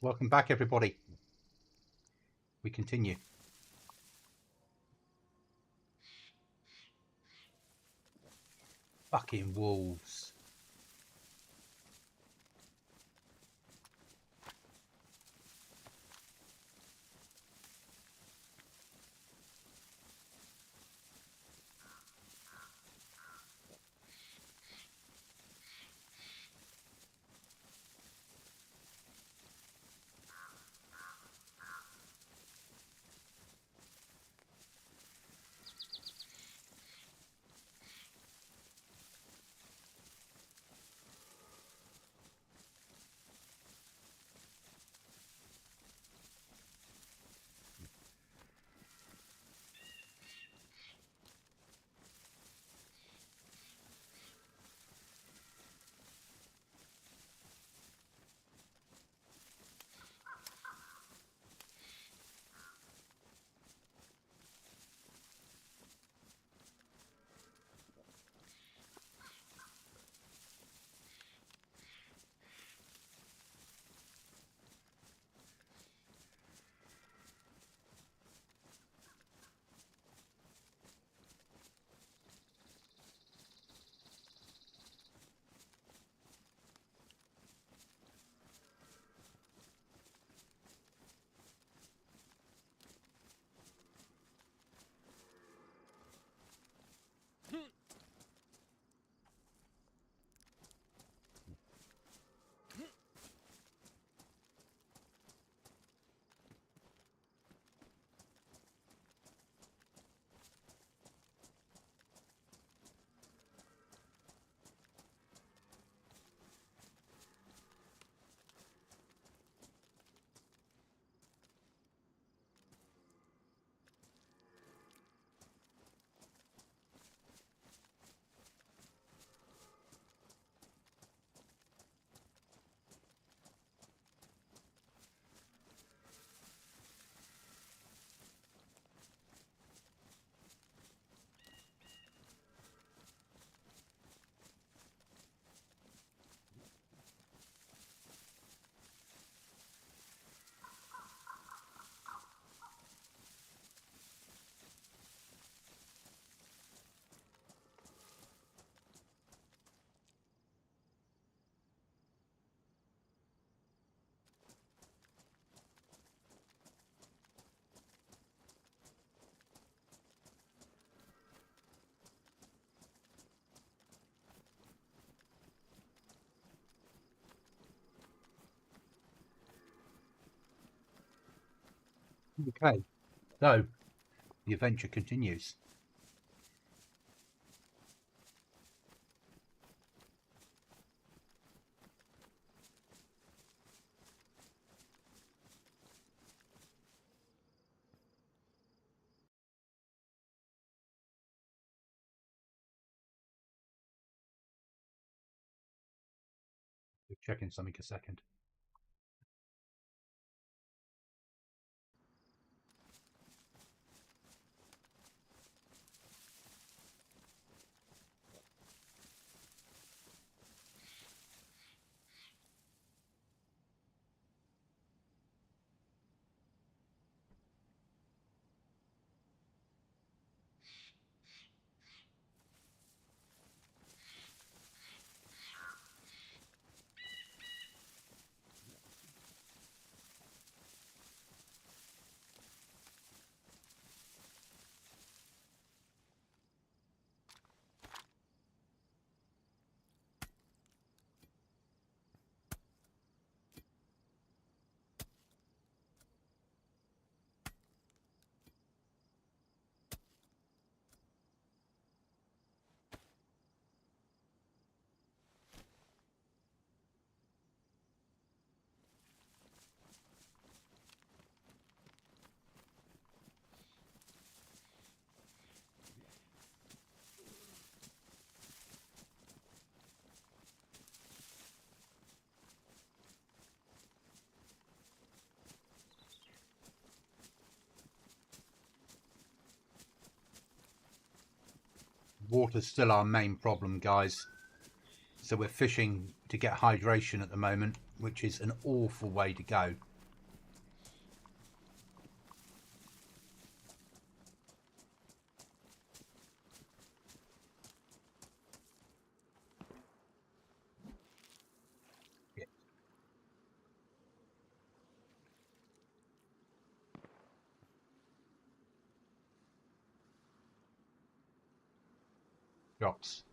Welcome back, everybody. We continue. Fucking wolves. Okay, so the adventure continues. We're checking something a second. Water's still our main problem, guys. So we're fishing to get hydration at the moment, which is an awful way to go. Rocks.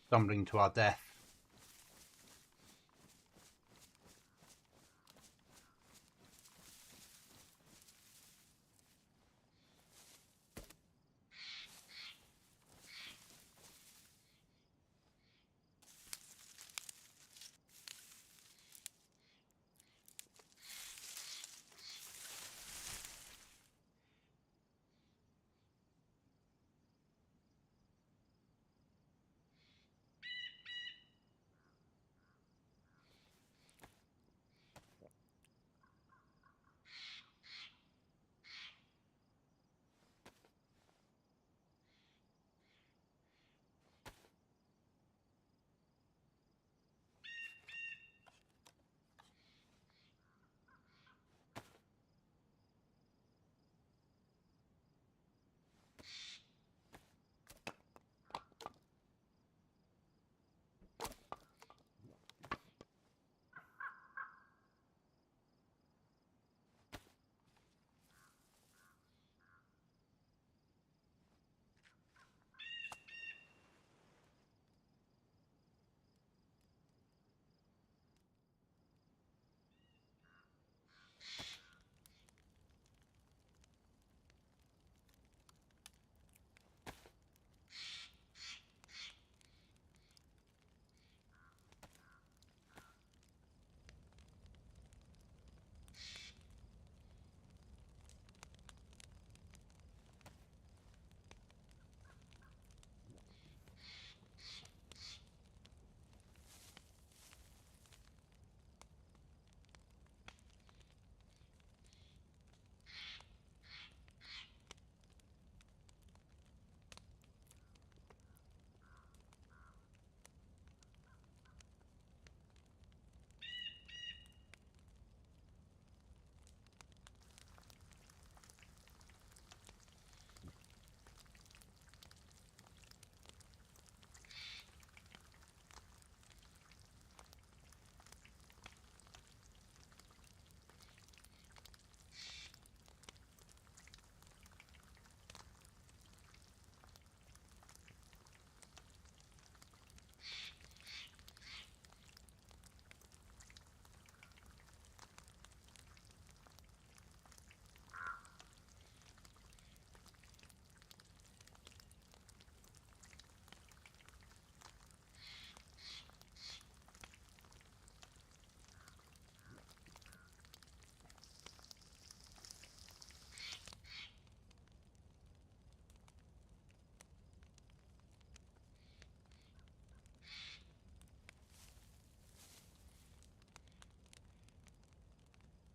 Stumbling to our death.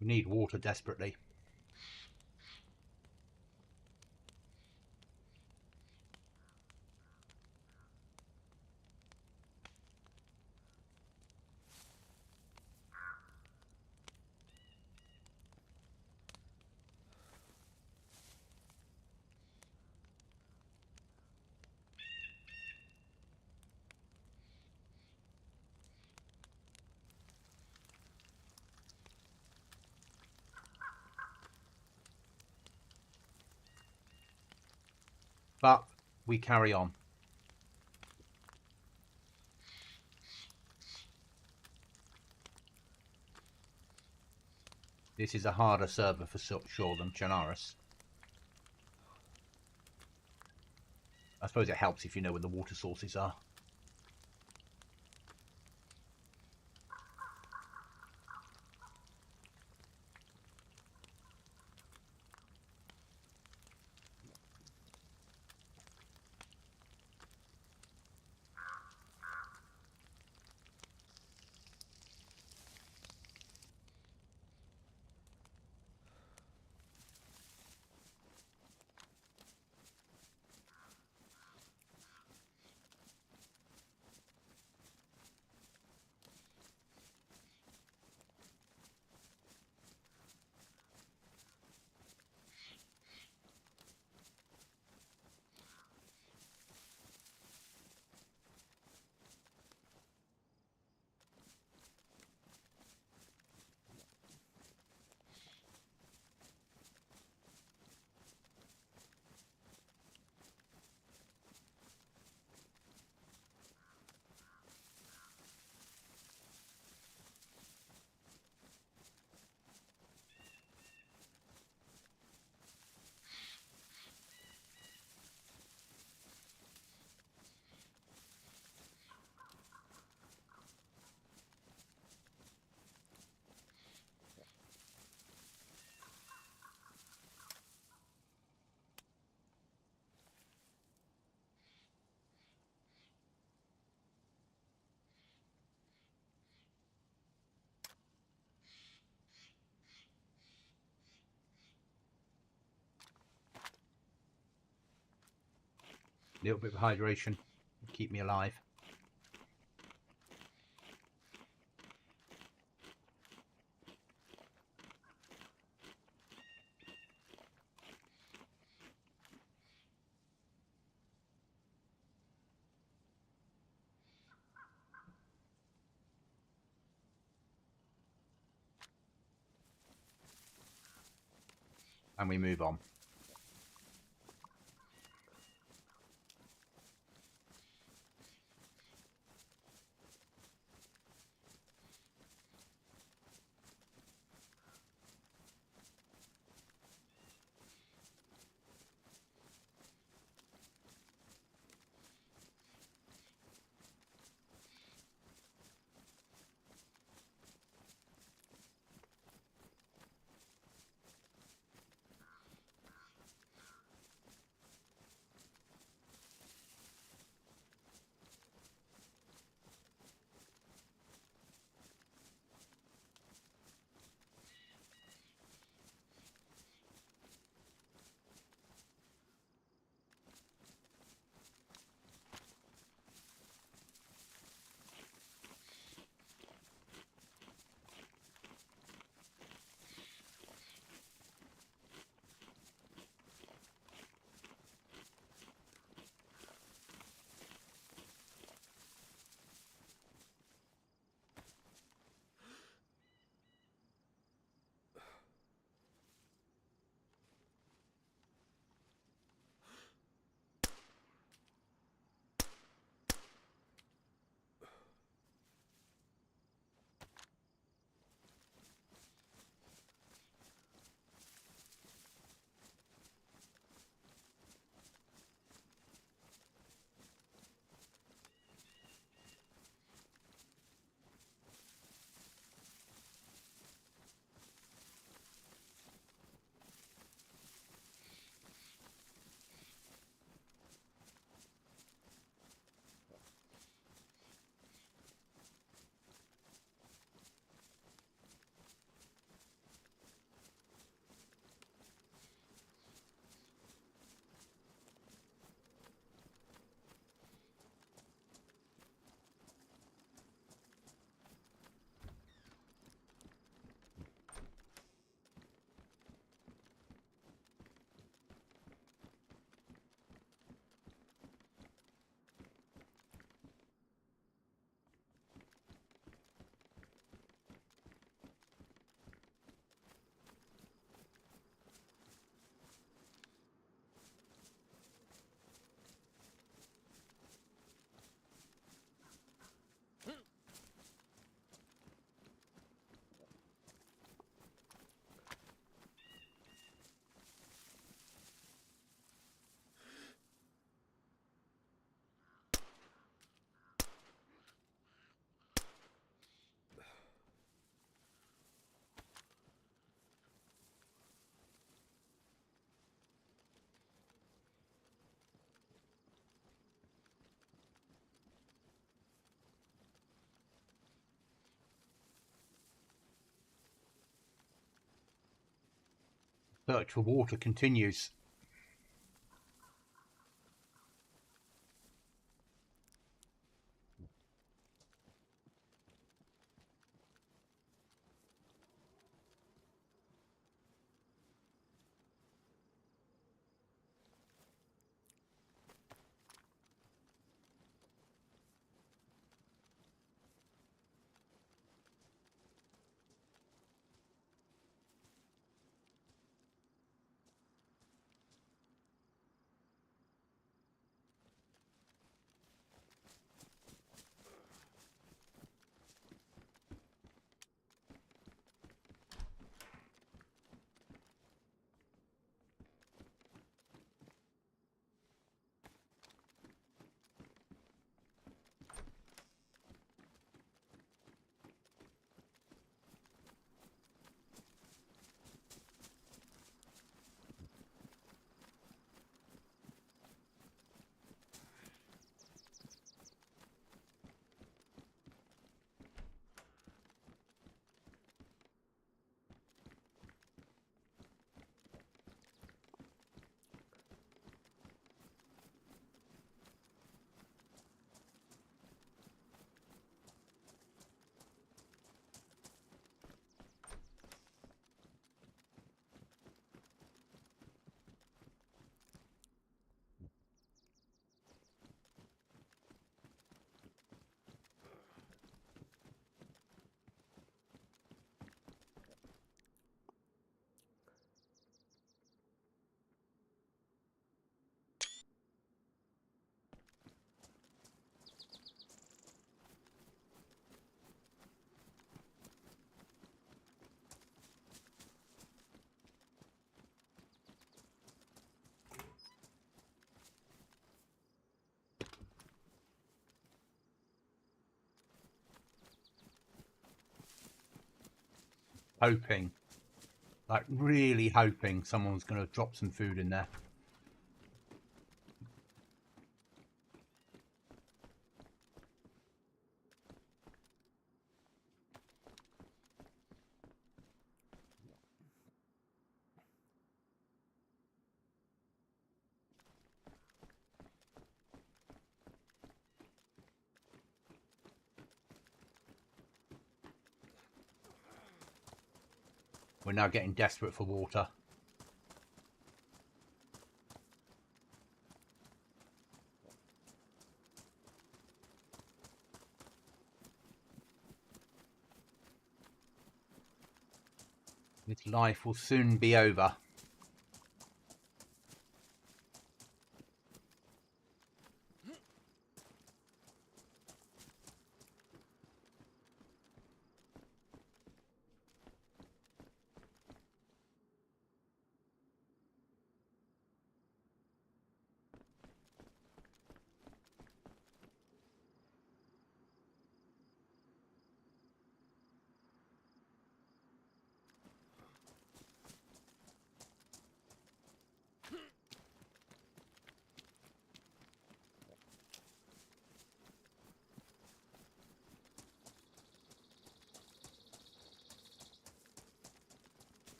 We need water desperately. But we carry on. This is a harder server for sure than Chernarus. I suppose it helps if you know where the water sources are. A little bit of hydration, keep me alive. And we move on. Search for water continues. Hoping, like really hoping someone's going to drop some food in there. We're now getting desperate for water. This life will soon be over.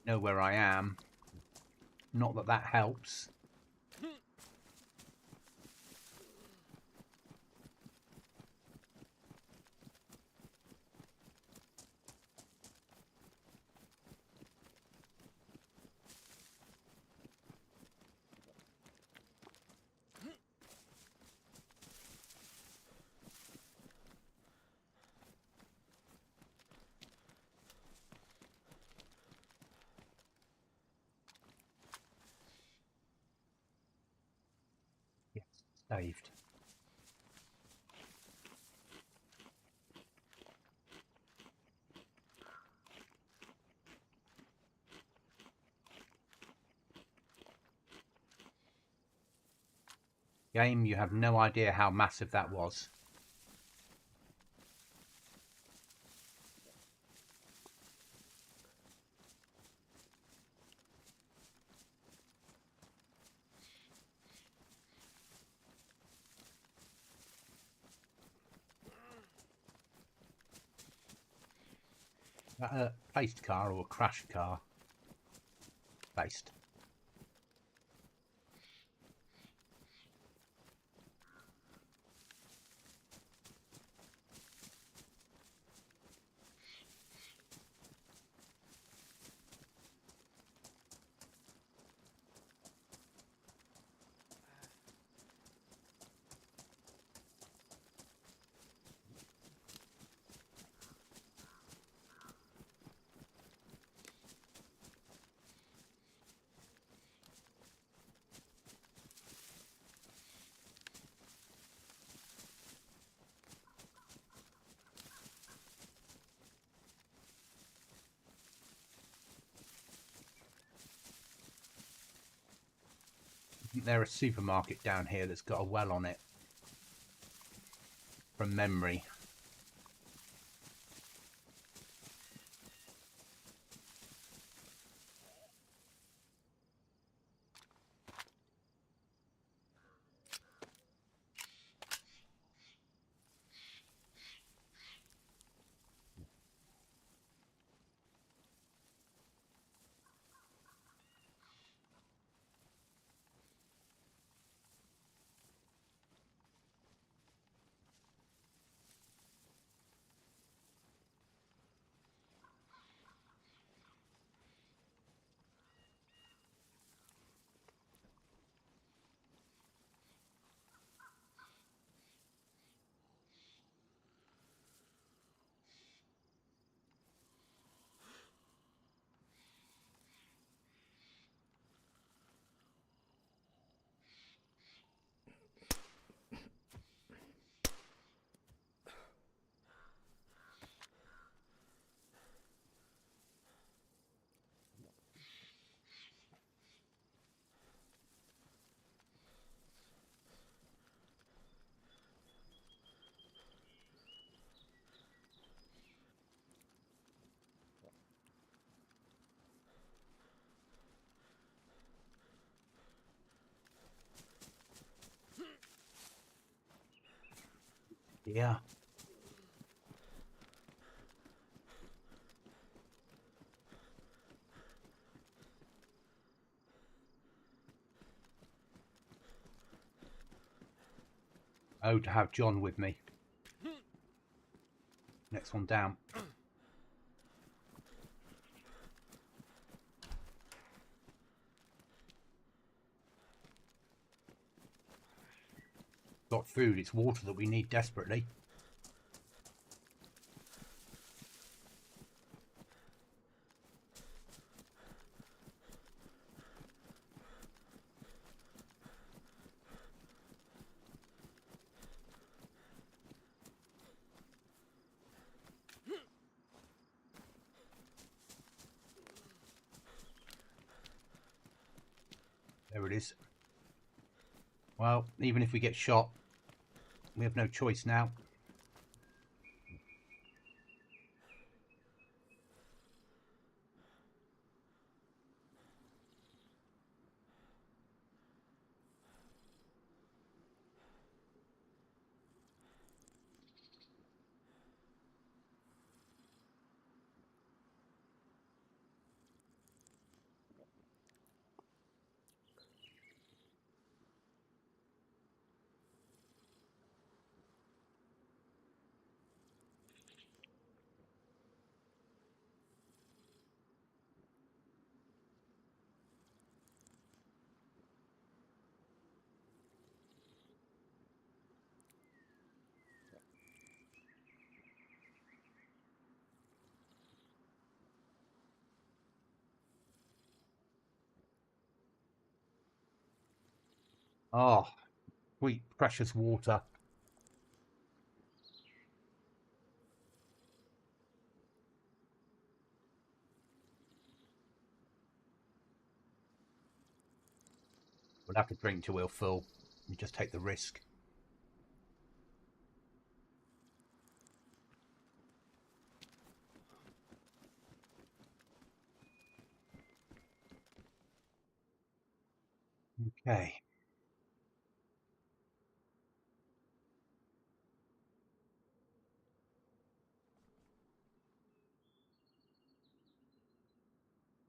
Know where I am. Not that that helps. Yes, saved. Game, you have no idea how massive that was. that a placed car or a crashed car? Placed. Isn't there a supermarket down here that's got a well on it? From memory. Yeah. Oh, to have John with me. Next one down. Got food, it's water that we need desperately. There it is. Well, even if we get shot, we have no choice now. Oh, sweet, precious water. We'll have to drink till we're full. We just take the risk. Okay.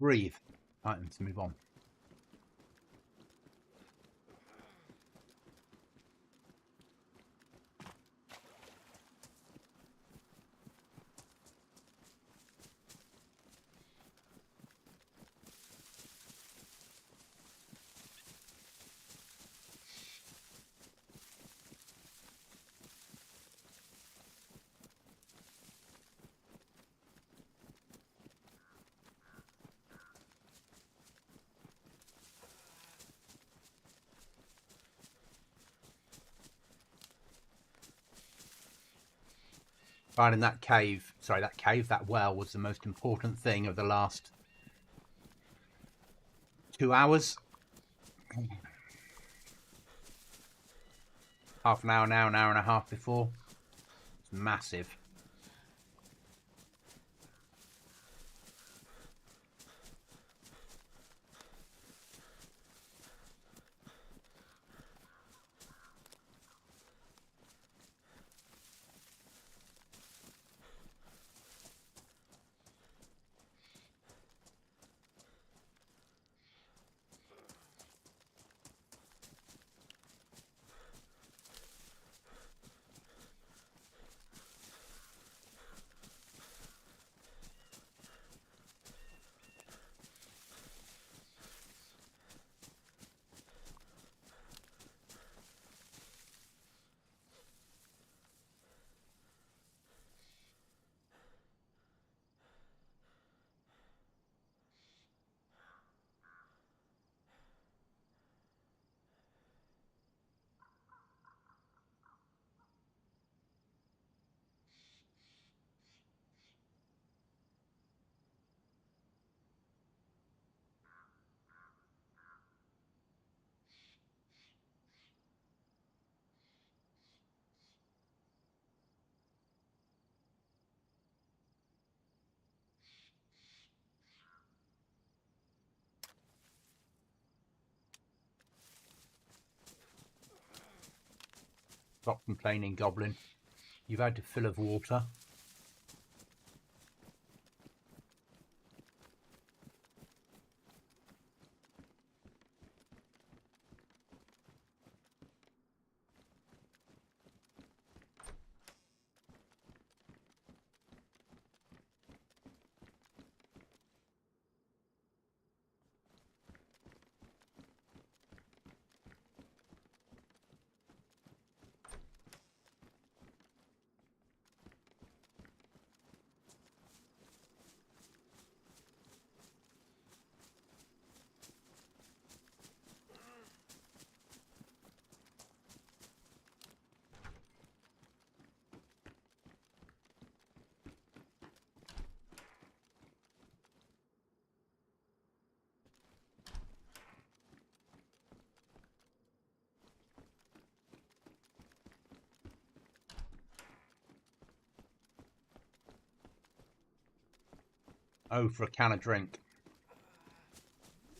Breathe. Right, let's move on. Finding that cave, sorry, that well was the most important thing of the last 2 hours. Half an hour now, an hour and a half before. It's massive. Stop complaining, Goblin. You've had a fill of water. Oh, for a can of drink.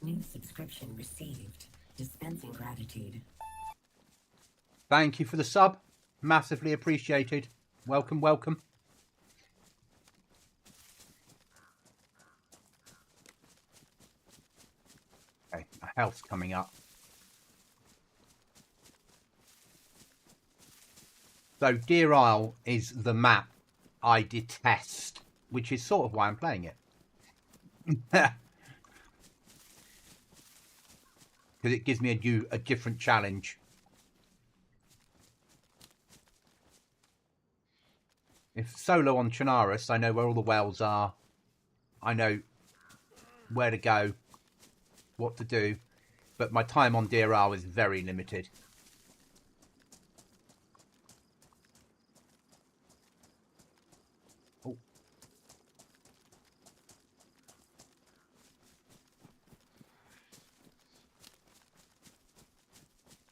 New subscription received. Dispensing gratitude. Thank you for the sub. Massively appreciated. Welcome, welcome. Okay, my health's coming up. So, Deer Isle is the map I detest, which is sort of why I'm playing it. Because it gives me a different challenge. If solo on Chernarus, I know where all the wells are. I know where to go, what to do. But my time on Deer Isle is very limited. Oh.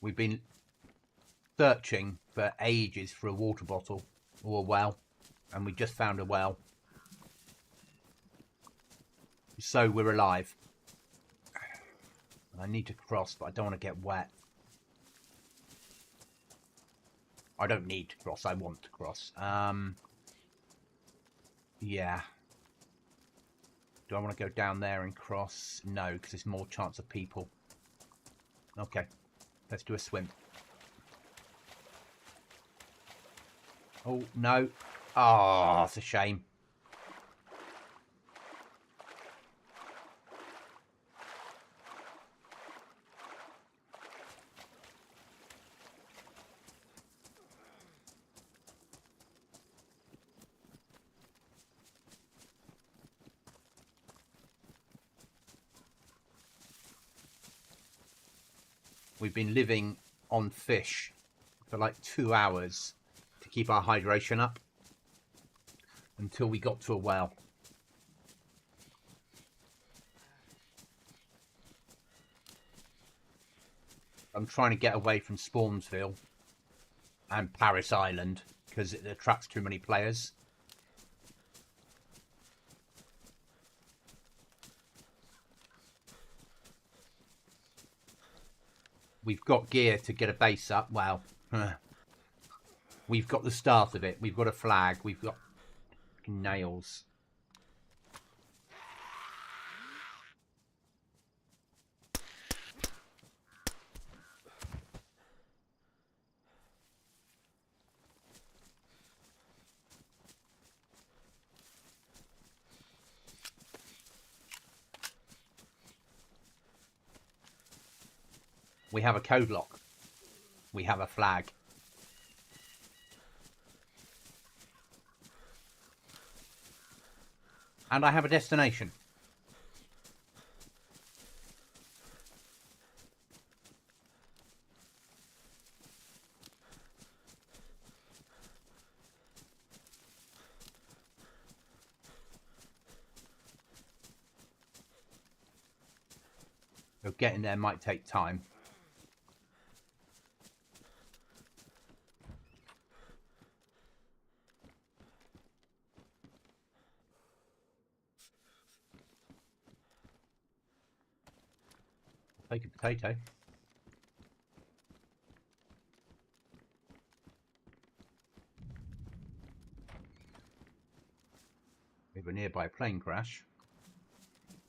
We've been searching for ages for a water bottle or a well, and we just found a well. So we're alive. I need to cross, but I don't want to get wet. I don't need to cross, I want to cross. Yeah. Do I want to go down there and cross? No, because there's more chance of people. Okay, let's do a swim. Oh, no. Oh, it's a shame. We've been living on fish for like 2 hours to keep our hydration up until we got to a well. I'm trying to get away from Spawnsville and Paris Island because it attracts too many players. We've got gear to get a base up. Well, we've got the start of it. We've got a flag. We've got nails. We have a code lock. We have a flag. And I have a destination. So getting there might take time. Take a potato. We were nearby a plane crash,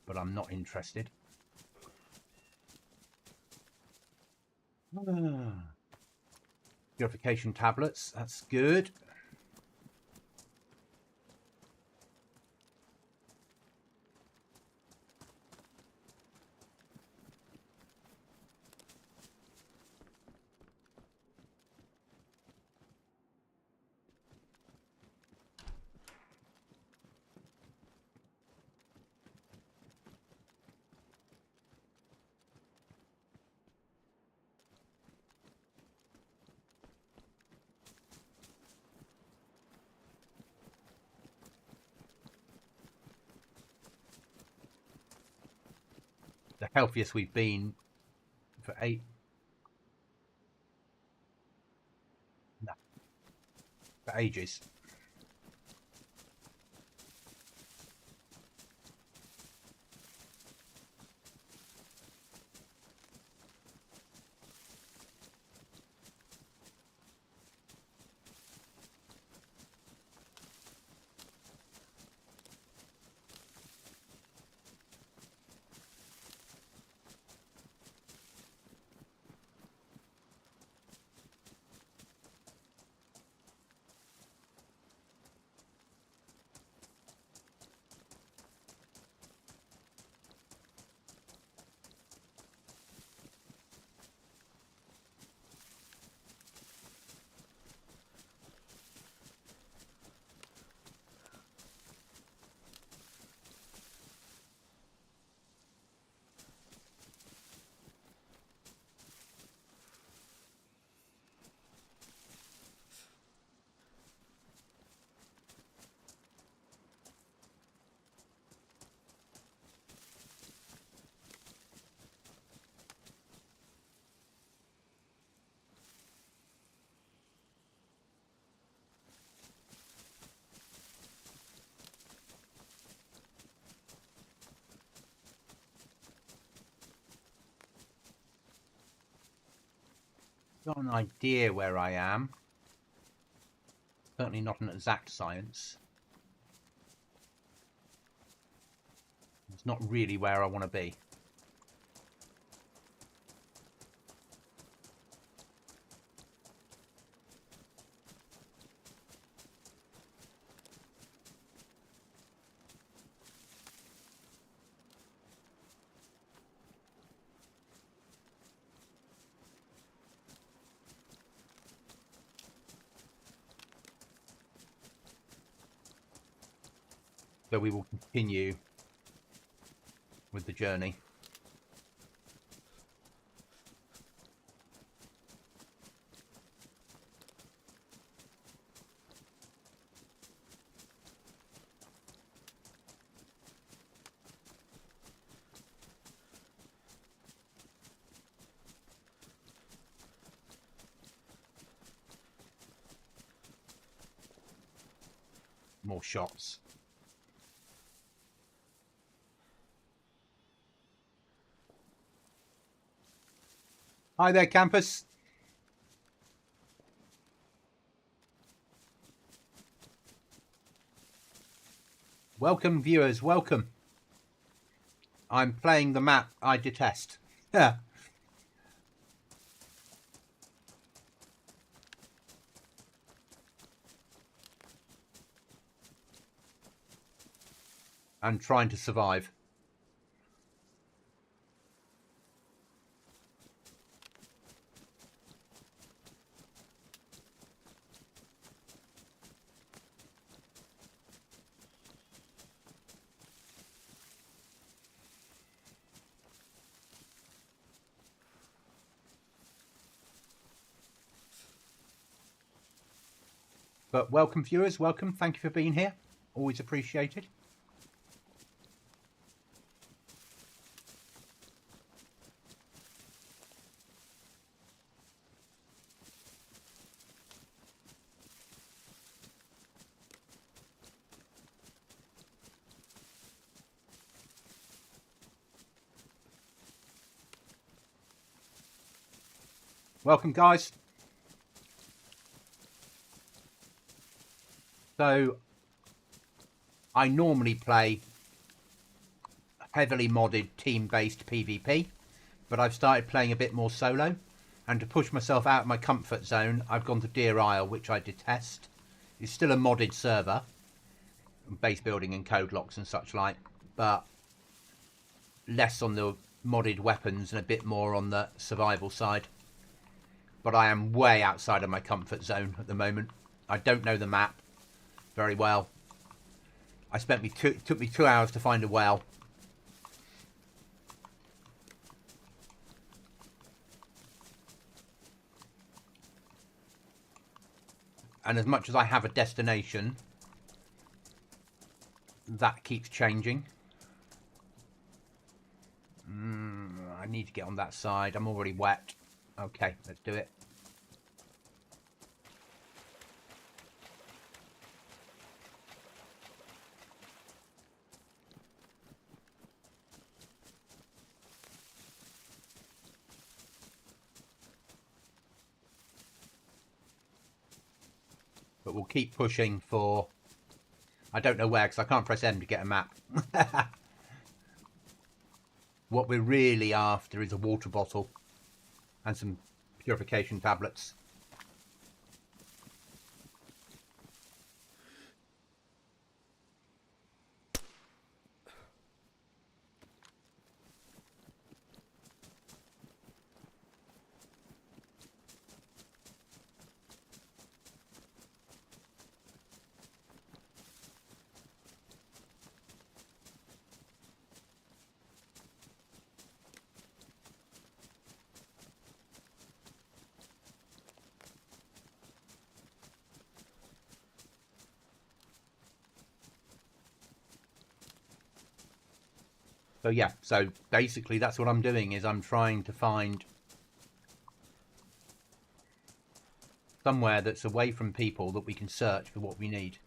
but I'm not interested. Purification tablets, that's good. The healthiest we've been for for ages. Got an idea where I am. Certainly not an exact science. It's not really where I want to be. So we will continue with the journey. More shots. Hi there, campus. Welcome, viewers. Welcome. I'm playing the map I detest. Yeah. And trying to survive. But welcome, viewers. Welcome. Thank you for being here. Always appreciated. Welcome, guys. So, I normally play heavily modded team-based PvP, but I've started playing a bit more solo. And to push myself out of my comfort zone, I've gone to DEERISLE, which I detest. It's still a modded server, base building and code locks and such like, but less on the modded weapons and a bit more on the survival side. But I am way outside of my comfort zone at the moment. I don't know the map very well. It took me 2 hours to find a well. And as much as I have a destination, that keeps changing. I need to get on that side. I'm already wet. Okay, let's do it. But we'll keep pushing for... I don't know where, because I can't press M to get a map. What we're really after is a water bottle and some purification tablets. So yeah, so basically that's what I'm doing, is I'm trying to find somewhere that's away from people that we can search for what we need.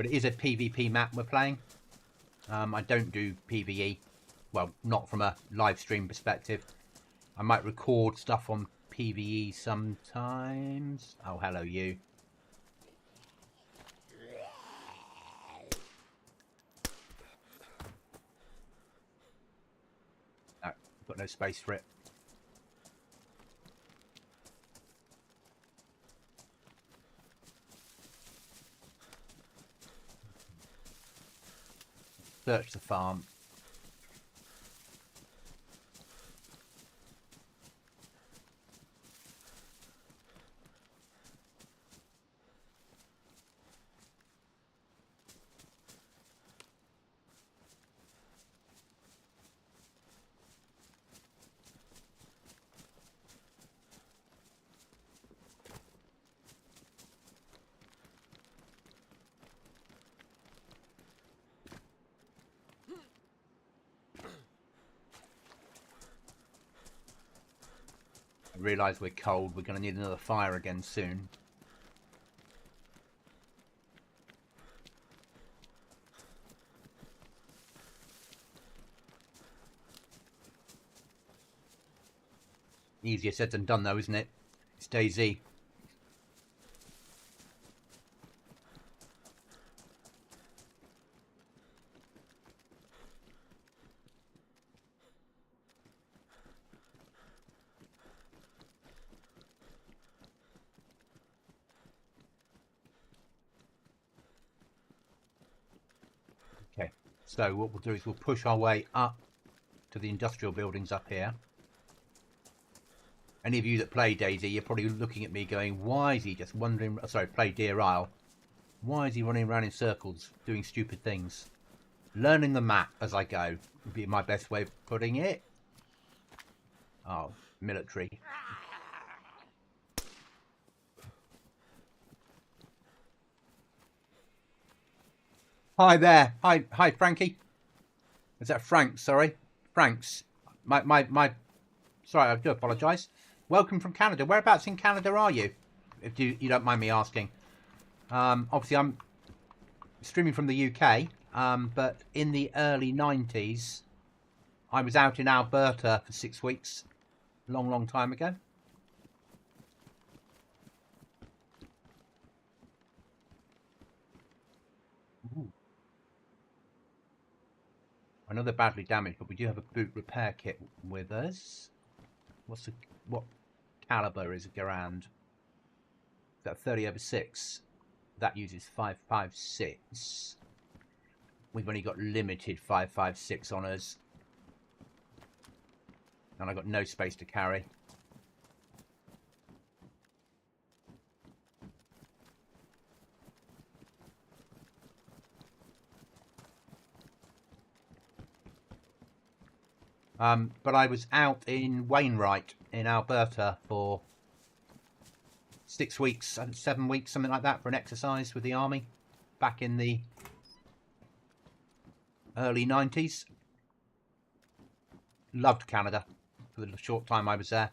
But it is a PvP map we're playing. I don't do PvE. Well, not from a live stream perspective. I might record stuff on PvE sometimes. Oh, hello you. No, I've got no space for it. Search the farm. I realise we're cold. We're going to need another fire again soon. Easier said than done though, isn't it? It's DayZ. Okay, so what we'll do is we'll push our way up to the industrial buildings up here. Any of you that play DayZ, you're probably looking at me going, why is he just wandering... Sorry, play DEERISLE. Why is he running around in circles, doing stupid things? Learning the map as I go would be my best way of putting it. Oh, military. Hi there. Hi, Frankie. Is that Frank? Sorry. Frank's. Sorry, I do apologise. Welcome from Canada. Whereabouts in Canada are you? If you don't mind me asking. Obviously, I'm streaming from the UK, but in the early 90s, I was out in Alberta for 6 weeks. Long time ago. Ooh. I know they're badly damaged, but we do have a boot repair kit with us. What caliber is a Garand? Is that 30/6? That uses 5.56. We've only got limited 5.56 on us, and I've got no space to carry. But I was out in Wainwright in Alberta for 6 weeks, 7 weeks, something like that, for an exercise with the army back in the early 90s. Loved Canada for the short time I was there.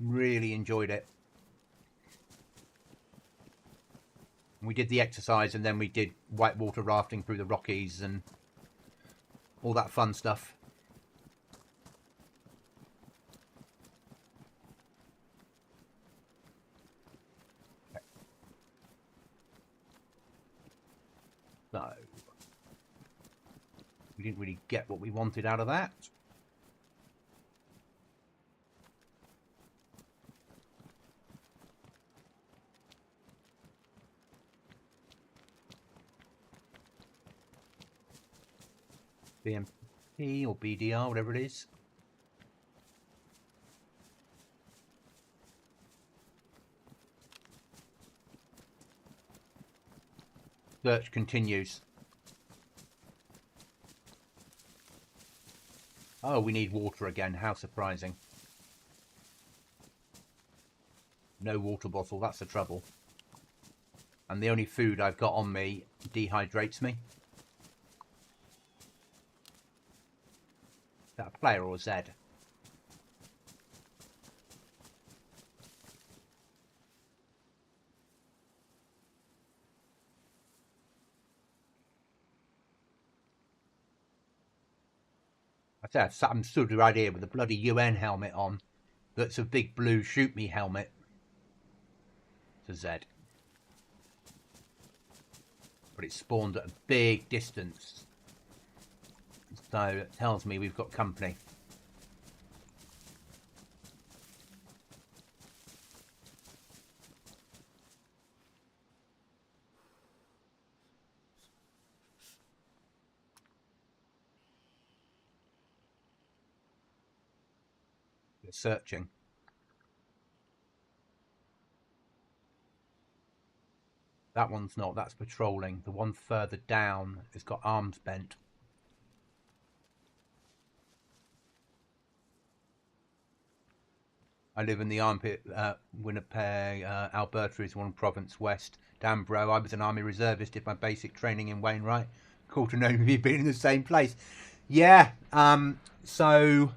Really enjoyed it. We did the exercise and then we did whitewater rafting through the Rockies and all that fun stuff. So, we didn't really get what we wanted out of that. BMP or BDR, whatever it is. Search continues. Oh, we need water again. How surprising. No water bottle. That's the trouble. And the only food I've got on me dehydrates me. Is that a player or a Z? I say I'm stood right here with a bloody UN helmet on. That's a big blue shoot me helmet. It's a Z. But it spawned at a big distance. So it tells me we've got company. They're searching. That one's not, that's patrolling. The one further down has got arms bent. I live in the armpit, Winnipeg, Alberta is one province west. Damn bro, I was an army reservist, did my basic training in Wainwright. Cool to know we've been in the same place. Yeah, so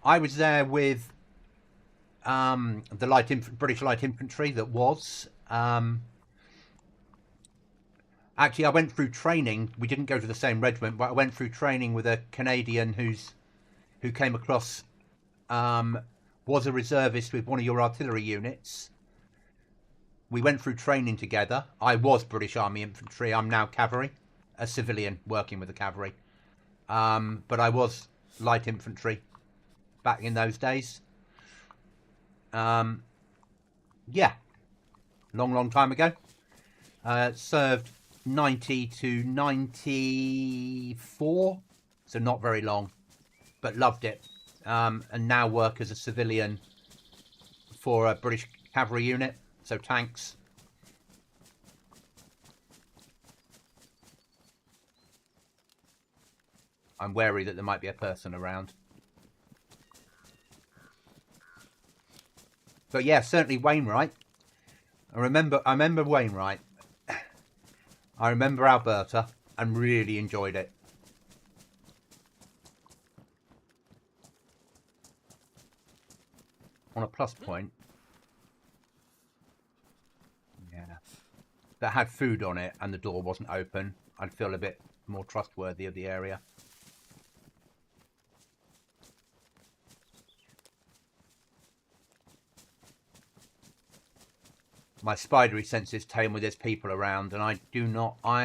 I was there with the British Light Infantry that was. Actually, I went through training. We didn't go to the same regiment, but I went through training with a Canadian who came across, was a reservist with one of your artillery units. We went through training together. I was British Army Infantry. I'm now cavalry, a civilian working with the cavalry. But I was light infantry back in those days. Yeah, long time ago. Served 90 to 94, so not very long, but loved it. And now work as a civilian for a British cavalry unit, so tanks. I'm wary that there might be a person around. But yeah, certainly Wainwright. I remember Wainwright. I remember Alberta and really enjoyed it. On a plus point, yeah, that had food on it and the door wasn't open, I'd feel a bit more trustworthy of the area. My spidery senses tell me there's people around, and I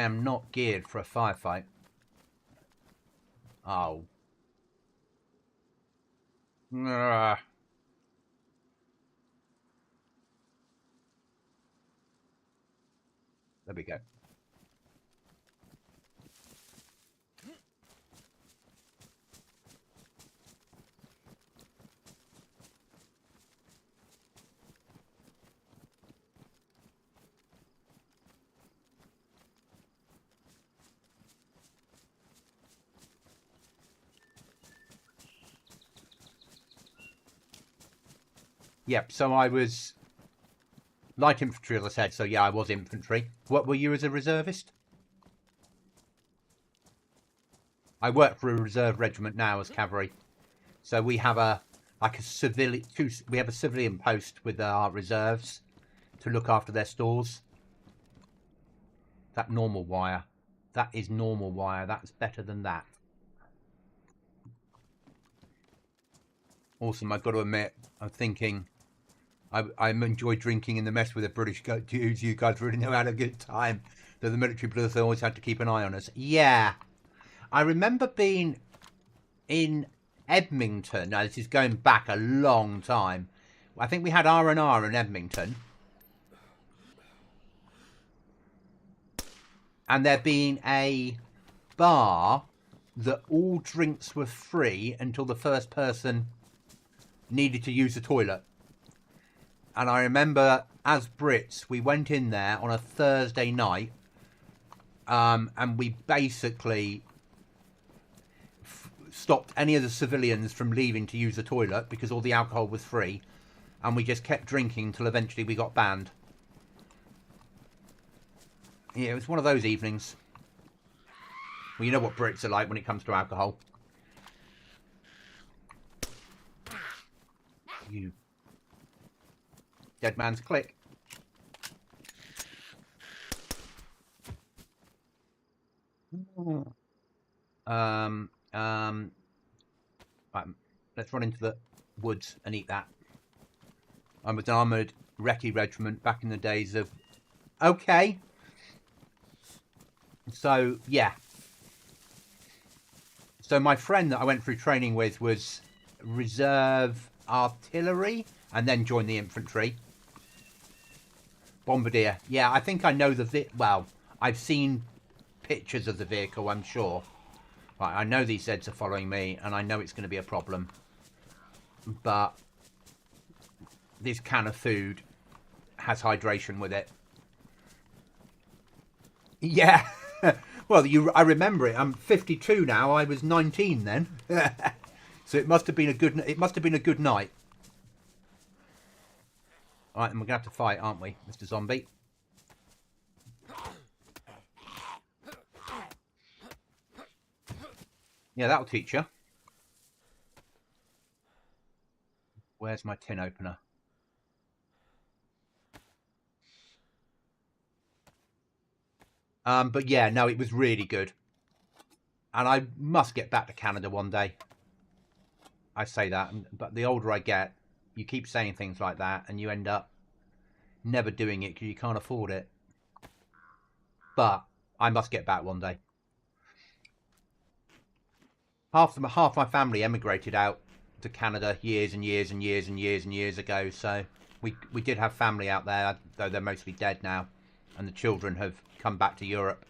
am not geared for a firefight. Oh. There we go. Yep, so I was light infantry, as I said, so yeah, I was infantry. What were you as a reservist? I work for a reserve regiment now as cavalry. So we have a civilian post with our reserves to look after their stores. That normal wire. That is normal wire. That's better than that. Awesome, I've got to admit, I'm thinking I enjoy drinking in the mess with the British dudes. You guys really know how to have a good time. The military brothers always had to keep an eye on us. Yeah. I remember being in Edmonton. Now, this is going back a long time. I think we had R&R in Edmonton. And there being a bar that all drinks were free until the first person needed to use the toilet. And I remember, as Brits, we went in there on a Thursday night, and we basically stopped any of the civilians from leaving to use the toilet because all the alcohol was free, and we just kept drinking until eventually we got banned. Yeah, it was one of those evenings. Well, you know what Brits are like when it comes to alcohol. You dead man's click. Let's run into the woods and eat that. I was an armoured recce regiment back in the days of... Okay. So, yeah. So my friend that I went through training with was reserve artillery and then joined the infantry. Bombardier. Yeah, I think I know the... Well, I've seen pictures of the vehicle, I'm sure. Right, I know these Zeds are following me, and I know it's going to be a problem. But this can of food has hydration with it. Yeah. Well, I remember it. I'm 52 now. I was 19 then. So it must have been a good. It must have been a good night. All right, and we're gonna have to fight, aren't we, Mr. Zombie? Yeah, that'll teach you. Where's my tin opener? But yeah, no, it was really good. And I must get back to Canada one day. I say that, but the older I get, you keep saying things like that and you end up never doing it because you can't afford it. But I must get back one day. Half my family emigrated out to Canada years and years and years and years and years ago. So we did have family out there, though they're mostly dead now. And the children have come back to Europe.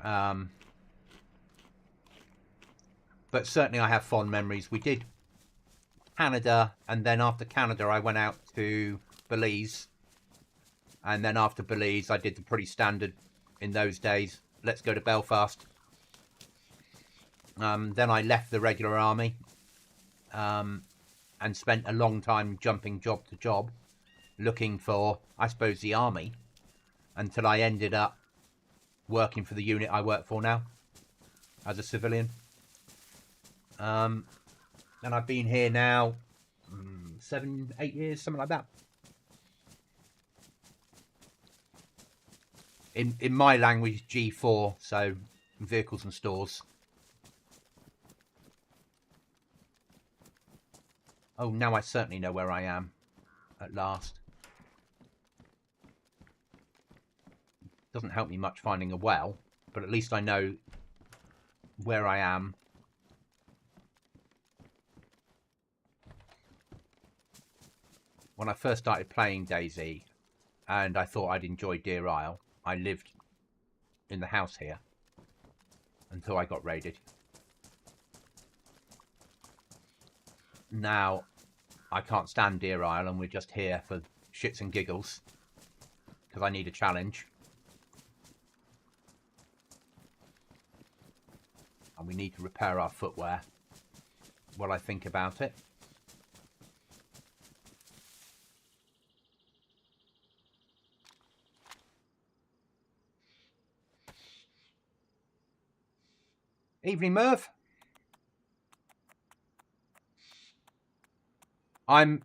But certainly I have fond memories. We did Canada, and then after Canada I went out to Belize. And then after Belize I did the pretty standard in those days. Let's go to Belfast. Then I left the regular army and spent a long time jumping job to job looking for, I suppose, the army until I ended up working for the unit I work for now as a civilian. And I've been here now 7, 8 years, something like that. In my language, G4, so vehicles and stores. Oh, now I certainly know where I am at last. Doesn't help me much finding a well, but at least I know where I am. When I first started playing DayZ and I thought I'd enjoy Deer Isle, I lived in the house here until I got raided. Now I can't stand Deer Isle and we're just here for shits and giggles because I need a challenge. And we need to repair our footwear while I think about it. Evening, Merv. I'm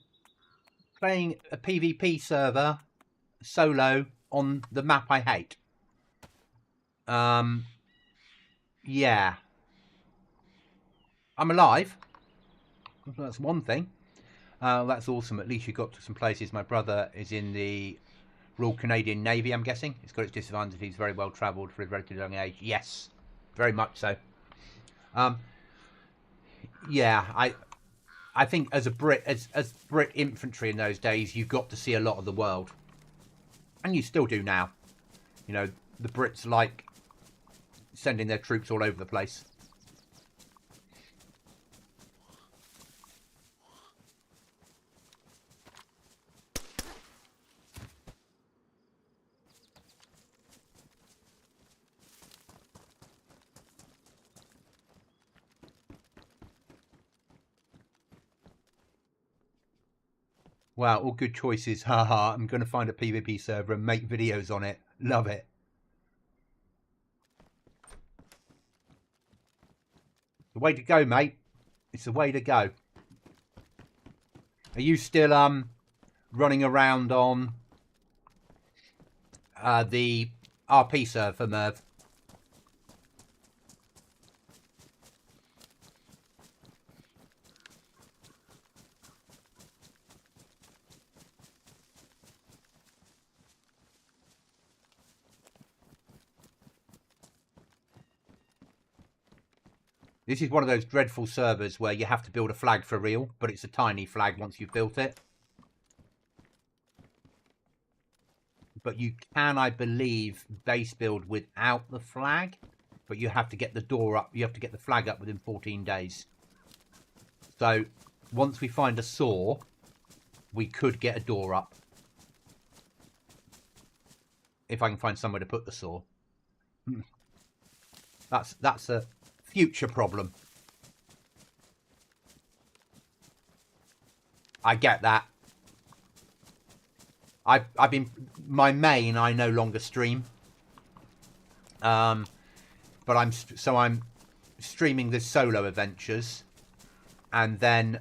playing a PvP server solo on the map I hate. Yeah. I'm alive. That's one thing. That's awesome. At least you got to some places. My brother is in the Royal Canadian Navy, I'm guessing. It's got its disadvantages. He's very well travelled for a relatively young age. Yes, very much so. Yeah, I think as a Brit, as Brit infantry in those days, you got to see a lot of the world. And you still do now. You know, the Brits like sending their troops all over the place. Wow, all good choices. Haha, I'm going to find a PvP server and make videos on it. Love it. The way to go, mate. It's the way to go. Are you still running around on the RP server, Merv? This is one of those dreadful servers where you have to build a flag for real, but it's a tiny flag once you've built it. But you can, I believe, base build without the flag, but you have to get the door up. You have to get the flag up within 14 days. So once we find a saw, we could get a door up. If I can find somewhere to put the saw. That's a future problem. I get that. I've been my main. I no longer stream. But I'm streaming the solo adventures, and then,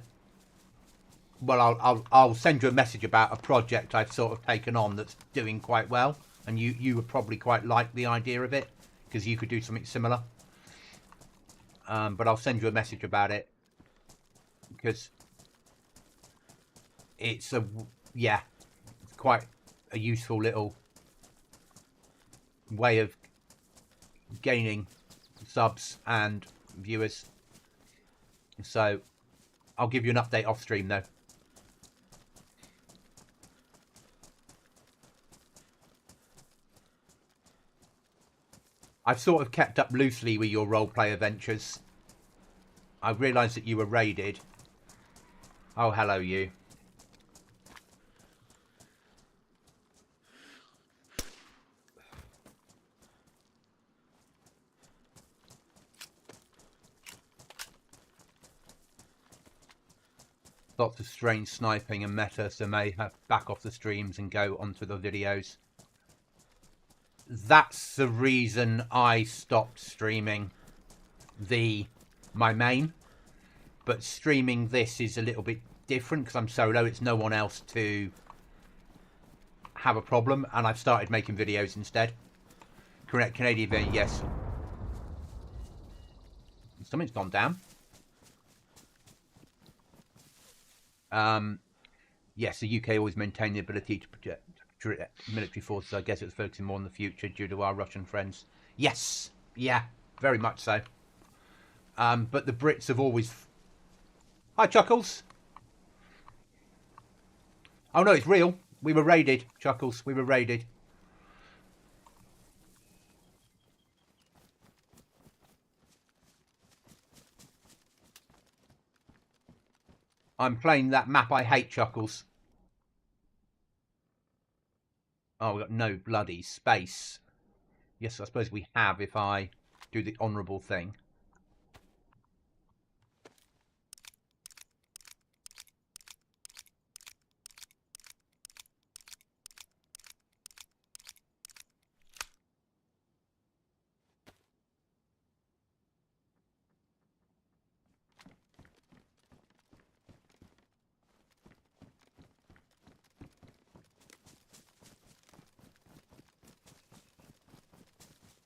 well, I'll send you a message about a project I've sort of taken on that's doing quite well, and you would probably quite like the idea of it because you could do something similar. But I'll send you a message about it because it's quite a useful little way of gaining subs and viewers. So I'll give you an update off stream though. I've sort of kept up loosely with your roleplay adventures. I realised that you were raided. Oh, hello you. Lots of strange sniping and meta, so may have back off the streams and go onto the videos. That's the reason I stopped streaming my main. But streaming this is a little bit different because I'm solo. It's no one else to have a problem, and I've started making videos instead. Correct, Canadian, yes. Something's gone down. Yes, the UK always maintained the ability to project military forces. I guess it was focusing more on the future due to our Russian friends. Yes, yeah, very much so. But the Brits have always... Hi, Chuckles. Oh, no, it's real. We were raided, Chuckles. We were raided. I'm playing that map I hate, Chuckles. Oh, we've got no bloody space. Yes, I suppose we have if I do the honourable thing.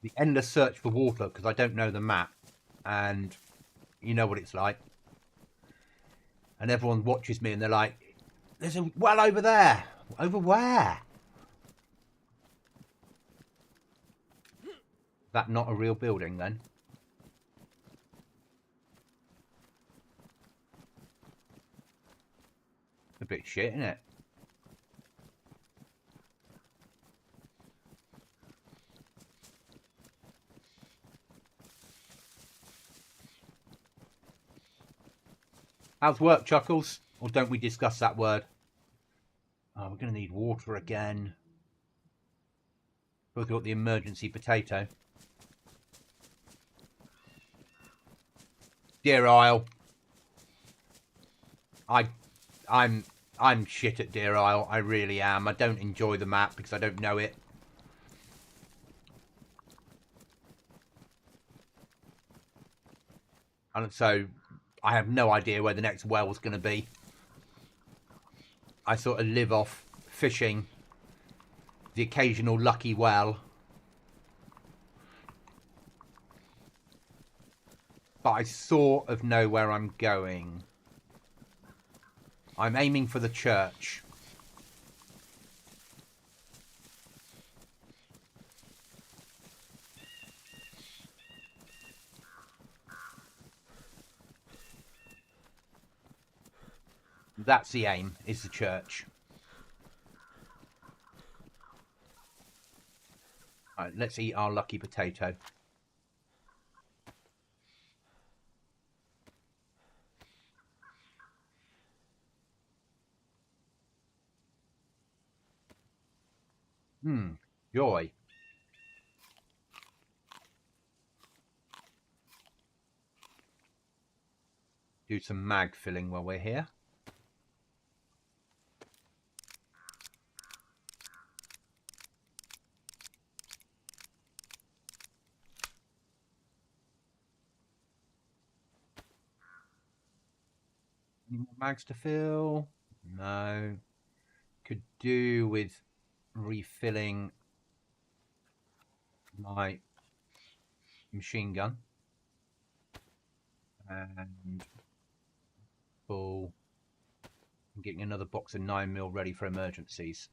The endless search for water, because I don't know the map. And you know what it's like. And everyone watches me and they're like, there's a well over there. Over where? Is that not a real building then? A bit shit, isn't it? How's work, Chuckles? Or don't we discuss that word? Oh, we're going to need water again. We've got the emergency potato. Deer Isle. I'm shit at Deer Isle. I really am. I don't enjoy the map because I don't know it. And so I have no idea where the next well is going to be. I sort of live off fishing the occasional lucky well. But I sort of know where I'm going. I'm aiming for the church. That's the aim, is the church. Alright, let's eat our lucky potato. Joy. Do some mag filling while we're here. Any more mags to fill? No. Could do with refilling my machine gun. And full. I'm getting another box of 9mm ready for emergencies.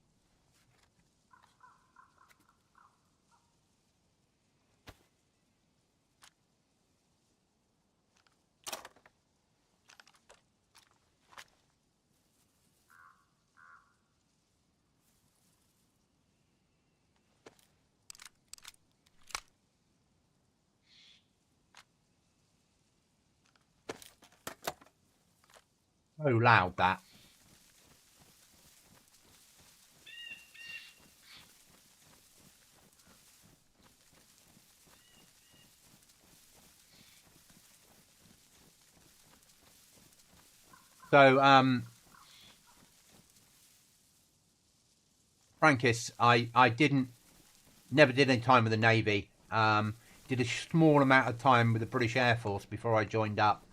So loud, that. So, Frankis, I never did any time with the Navy. Did a small amount of time with the British Air Force before I joined up,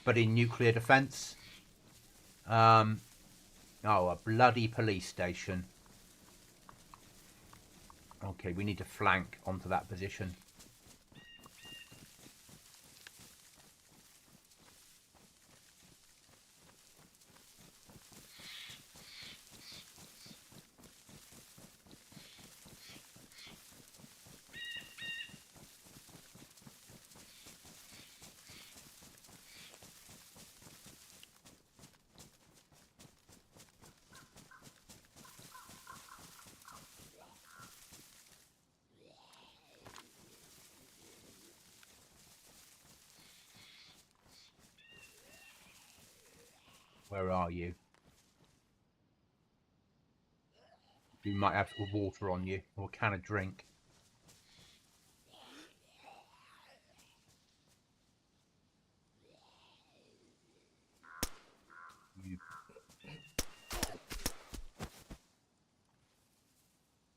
but in nuclear defence. Oh, a bloody police station. Okay, we need to flank onto that position. Where are you? You might have water on you, or a can of drink.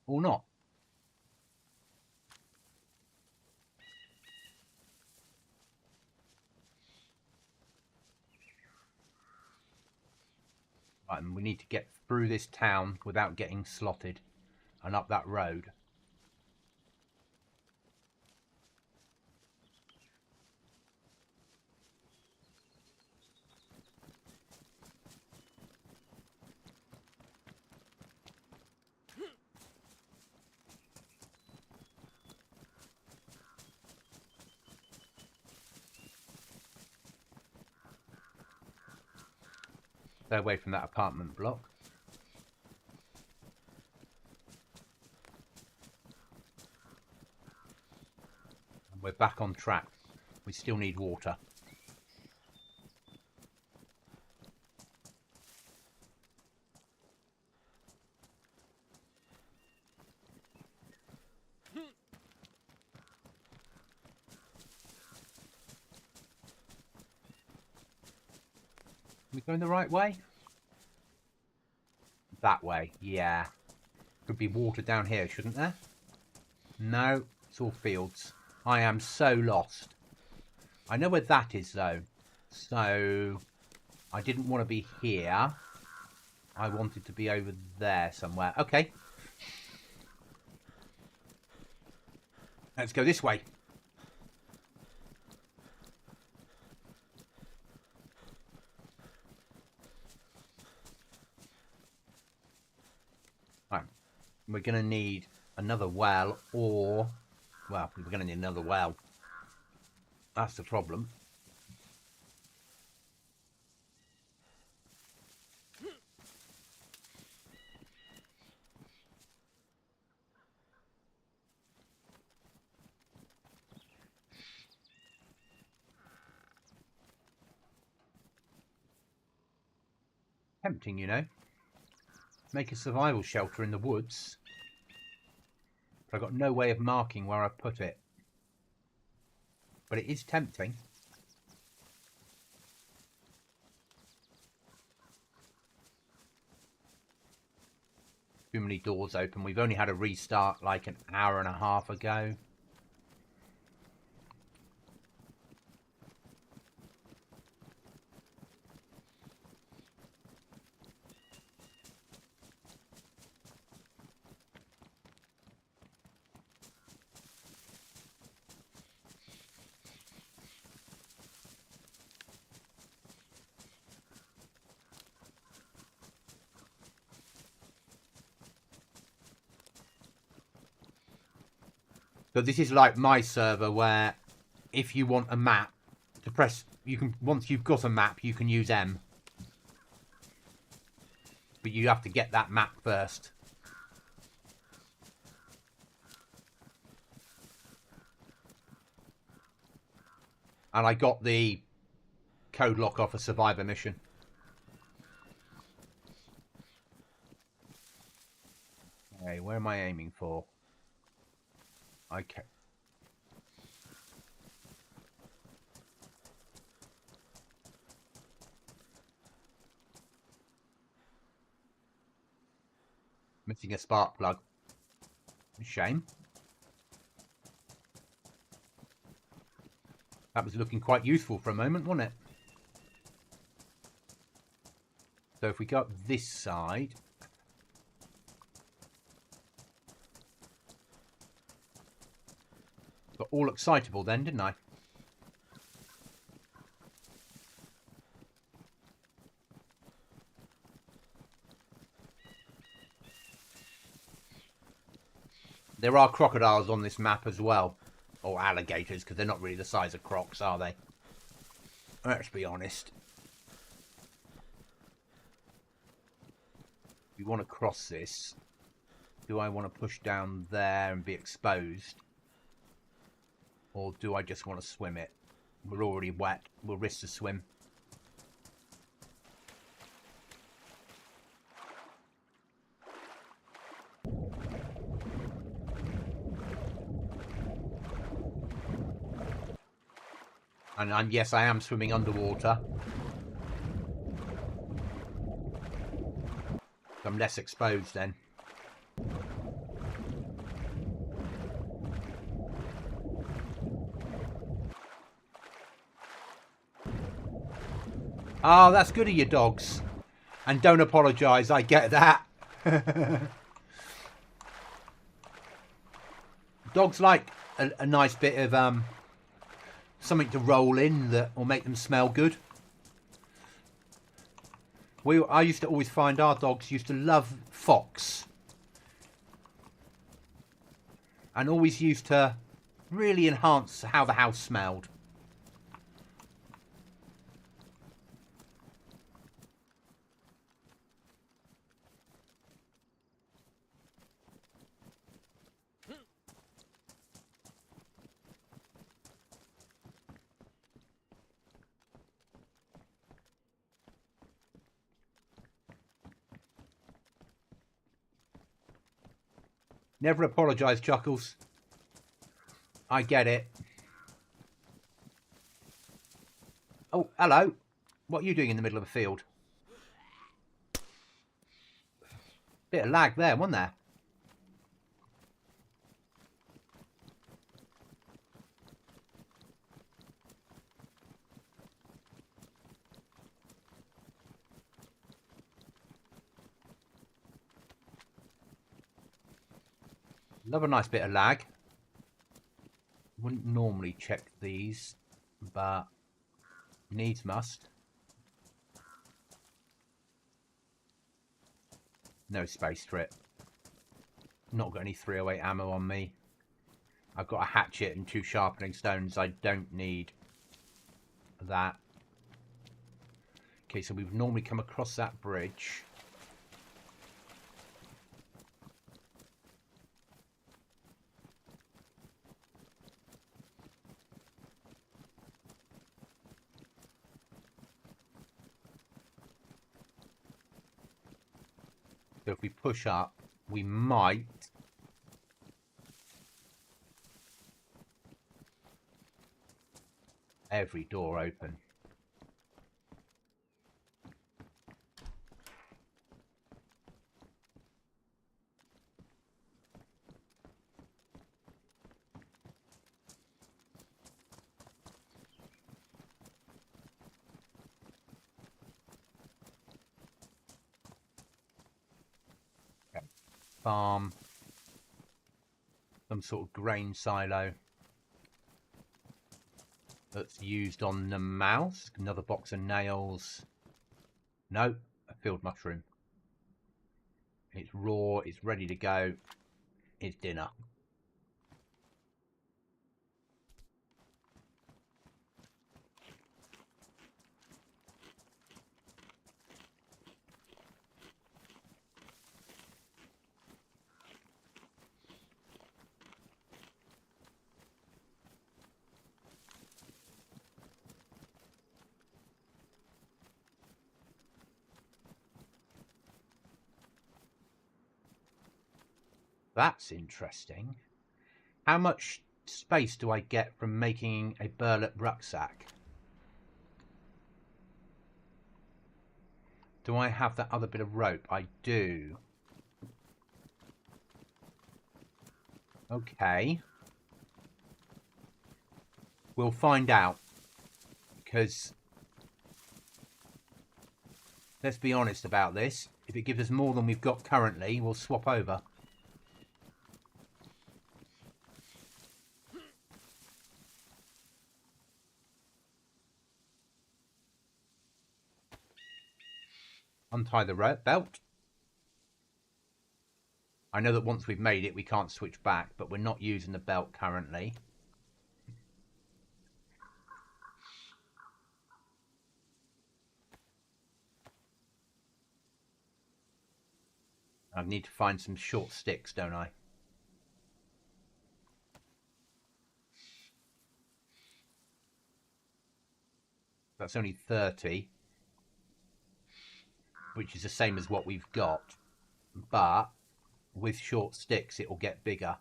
Or not. Right, and we need to get through this town without getting slotted and up that road. Stay away from that apartment block. And we're back on track. We still need water. Are we going the right way? That way, yeah. Could be water down here, shouldn't there? No, it's all fields. I am so lost. I know where that is, though. So, I didn't want to be here. I wanted to be over there somewhere. Okay. Let's go this way. Right. We're going to need another well, or... Well, we're going to need another well. That's the problem. Tempting, you know. Make a survival shelter in the woods. But I've got no way of marking where I put it. But it is tempting. Too many doors open. We've only had a restart like an hour and a half ago. So this is like my server where if you want a map to press, you can, once you've got a map, you can use M. But you have to get that map first. And I got the code lock off a survivor mission. Okay, where am I aiming for? Okay. Missing a spark plug. Shame. That was looking quite useful for a moment, wasn't it? So if we go up this side... Got all excitable then, didn't I? There are crocodiles on this map as well. Or alligators, because they're not really the size of crocs, are they? Let's be honest. We want to cross this. Do I want to push down there and be exposed? Or do I just want to swim it? We're already wet. We'll risk the swim. And yes, I am swimming underwater. I'm less exposed then. Oh, that's good of you, dogs. And don't apologise, I get that. Dogs like a nice bit of something to roll in that will make them smell good. I used to always find our dogs used to love fox. And always used to really enhance how the house smelled. Never apologise, Chuckles. I get it. Oh, hello. What are you doing in the middle of a field? Bit of lag there, wasn't there? Love a nice bit of lag. Wouldn't normally check these, but needs must. No space for it. Not got any 308 ammo on me. I've got a hatchet and 2 sharpening stones. I don't need that. Okay, so we've normally come across that bridge. So if we push up, we might... Every door open. Okay. Farm. Some sort of grain silo. That's used on the mouse. Another box of nails. No, a field mushroom. It's raw, it's ready to go. It's dinner. That's interesting. How much space do I get from making a burlap rucksack? Do I have that other bit of rope? I do. Okay. We'll find out. Because, let's be honest about this. If it gives us more than we've got currently, we'll swap over. Untie the rope belt. I know that once we've made it, we can't switch back, but we're not using the belt currently. I need to find some short sticks, don't I? That's only 30. Which is the same as what we've got. But with short sticks, it will get bigger.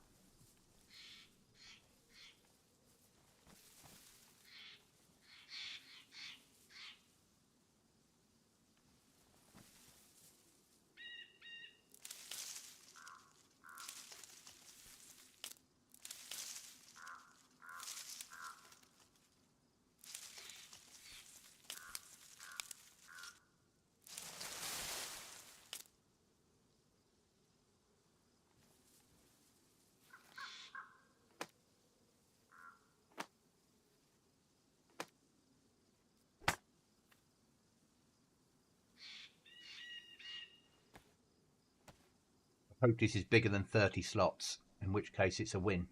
I hope this is bigger than 30 slots, in which case it's a win.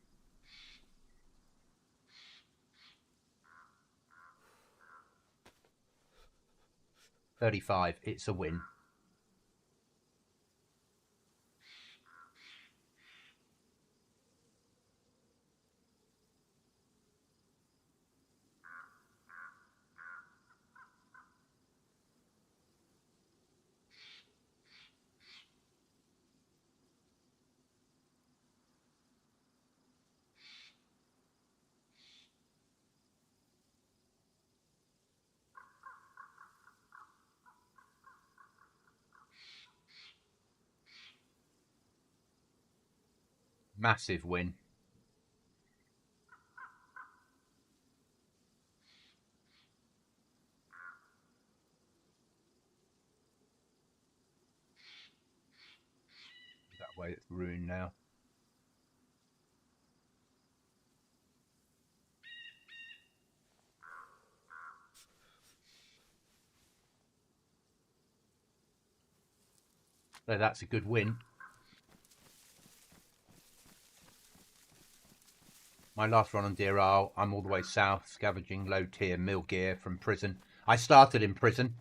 35, it's a win. Massive win. That way it's ruined now. So that's a good win. My last run on DEERISLE, I'm all the way south, scavenging low-tier mill gear from prison. I started in prison.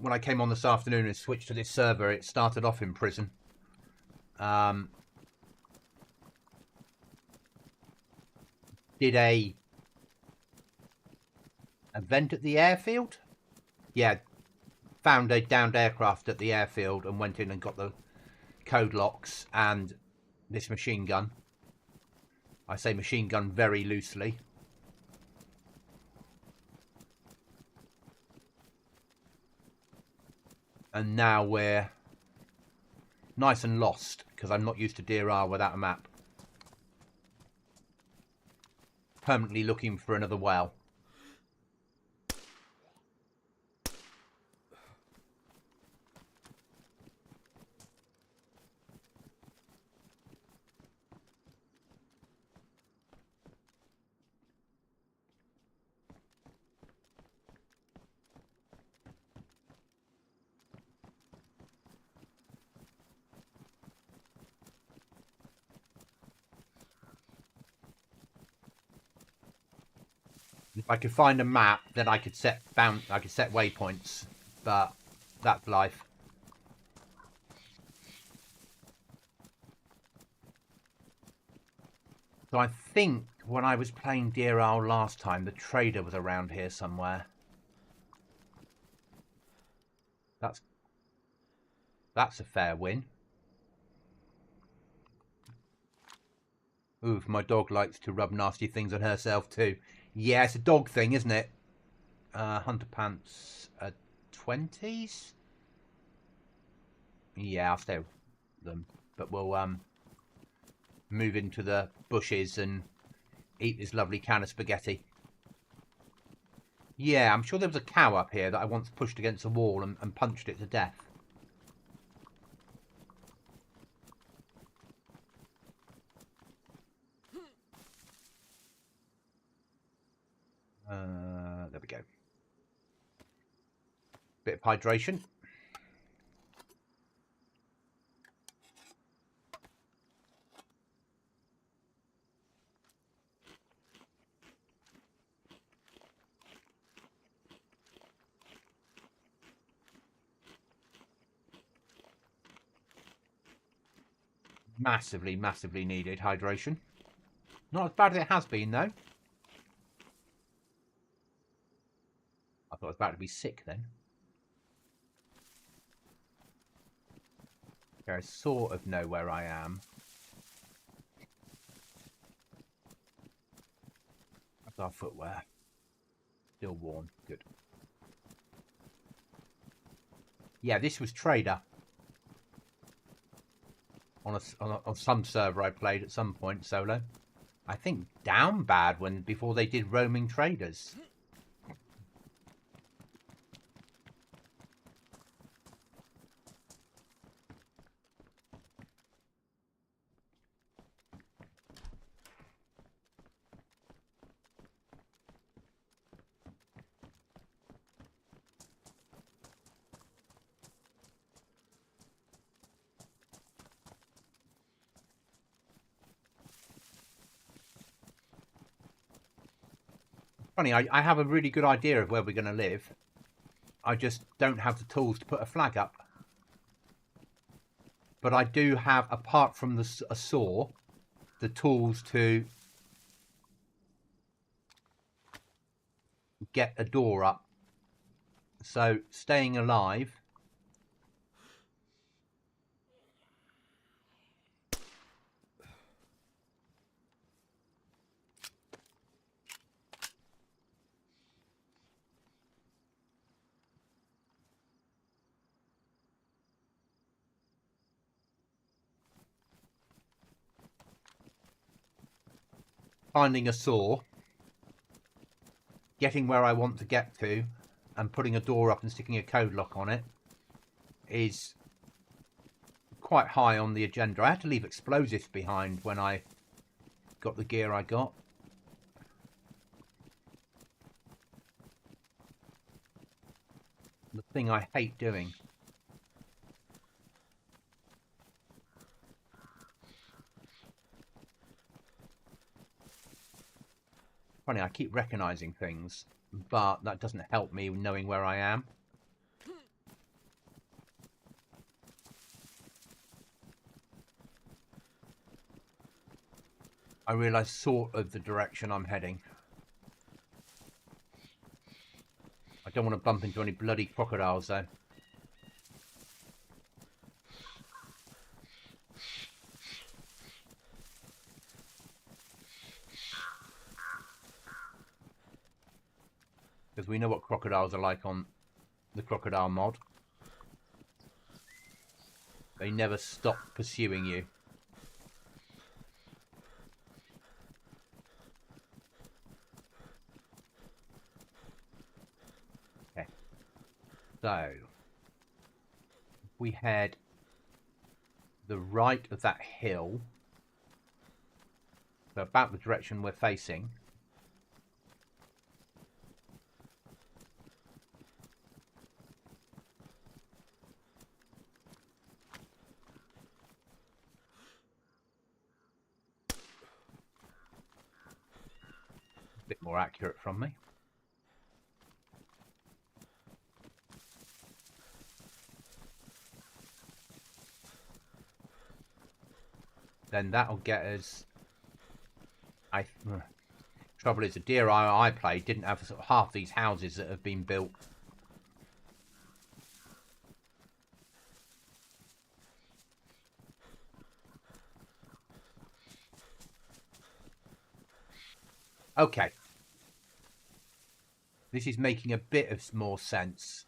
When I came on this afternoon and switched to this server, it started off in prison. Did a event at the airfield. Yeah, found a downed aircraft at the airfield and went in and got the code locks and this machine gun. I say machine gun very loosely. And now we're nice and lost because I'm not used to DEERISLE without a map. Permanently looking for another well. If I could find a map, then I could set waypoints, but that's life. So I think when I was playing DEERISLE last time, the trader was around here somewhere. That's a fair win. Oof, my dog likes to rub nasty things on herself too. Yeah, it's a dog thing, isn't it? Hunter pants 20s? Yeah, I'll stay with them. But we'll move into the bushes and eat this lovely can of spaghetti. Yeah, I'm sure there was a cow up here that I once pushed against a wall and punched it to death. There we go. Bit of hydration. Massively, massively needed hydration. Not as bad as it has been, though. I thought I was about to be sick then. Okay, I sort of know where I am. That's our footwear. Still worn. Good. Yeah, this was Trader. On some server I played at some point solo. I think down bad before they did roaming traders. Funny, I have a really good idea of where we're going to live. I just don't have the tools to put a flag up. But I do have, apart from a saw, the tools to get a door up. So, staying alive. Finding a saw, getting where I want to get to, and putting a door up and sticking a code lock on it is quite high on the agenda. I had to leave explosives behind when I got the gear I got. The thing I hate doing. Funny, I keep recognising things, but that doesn't help me knowing where I am. I realise sort of the direction I'm heading. I don't want to bump into any bloody crocodiles though. Because we know what crocodiles are like on the crocodile mod. They never stop pursuing you. Okay. So, we head the right of that hill. So about the direction we're facing. A bit more accurate from me. Then that'll get us... Trouble is, the deer I played didn't have sort of half these houses that have been built. Okay. This is making a bit of more sense.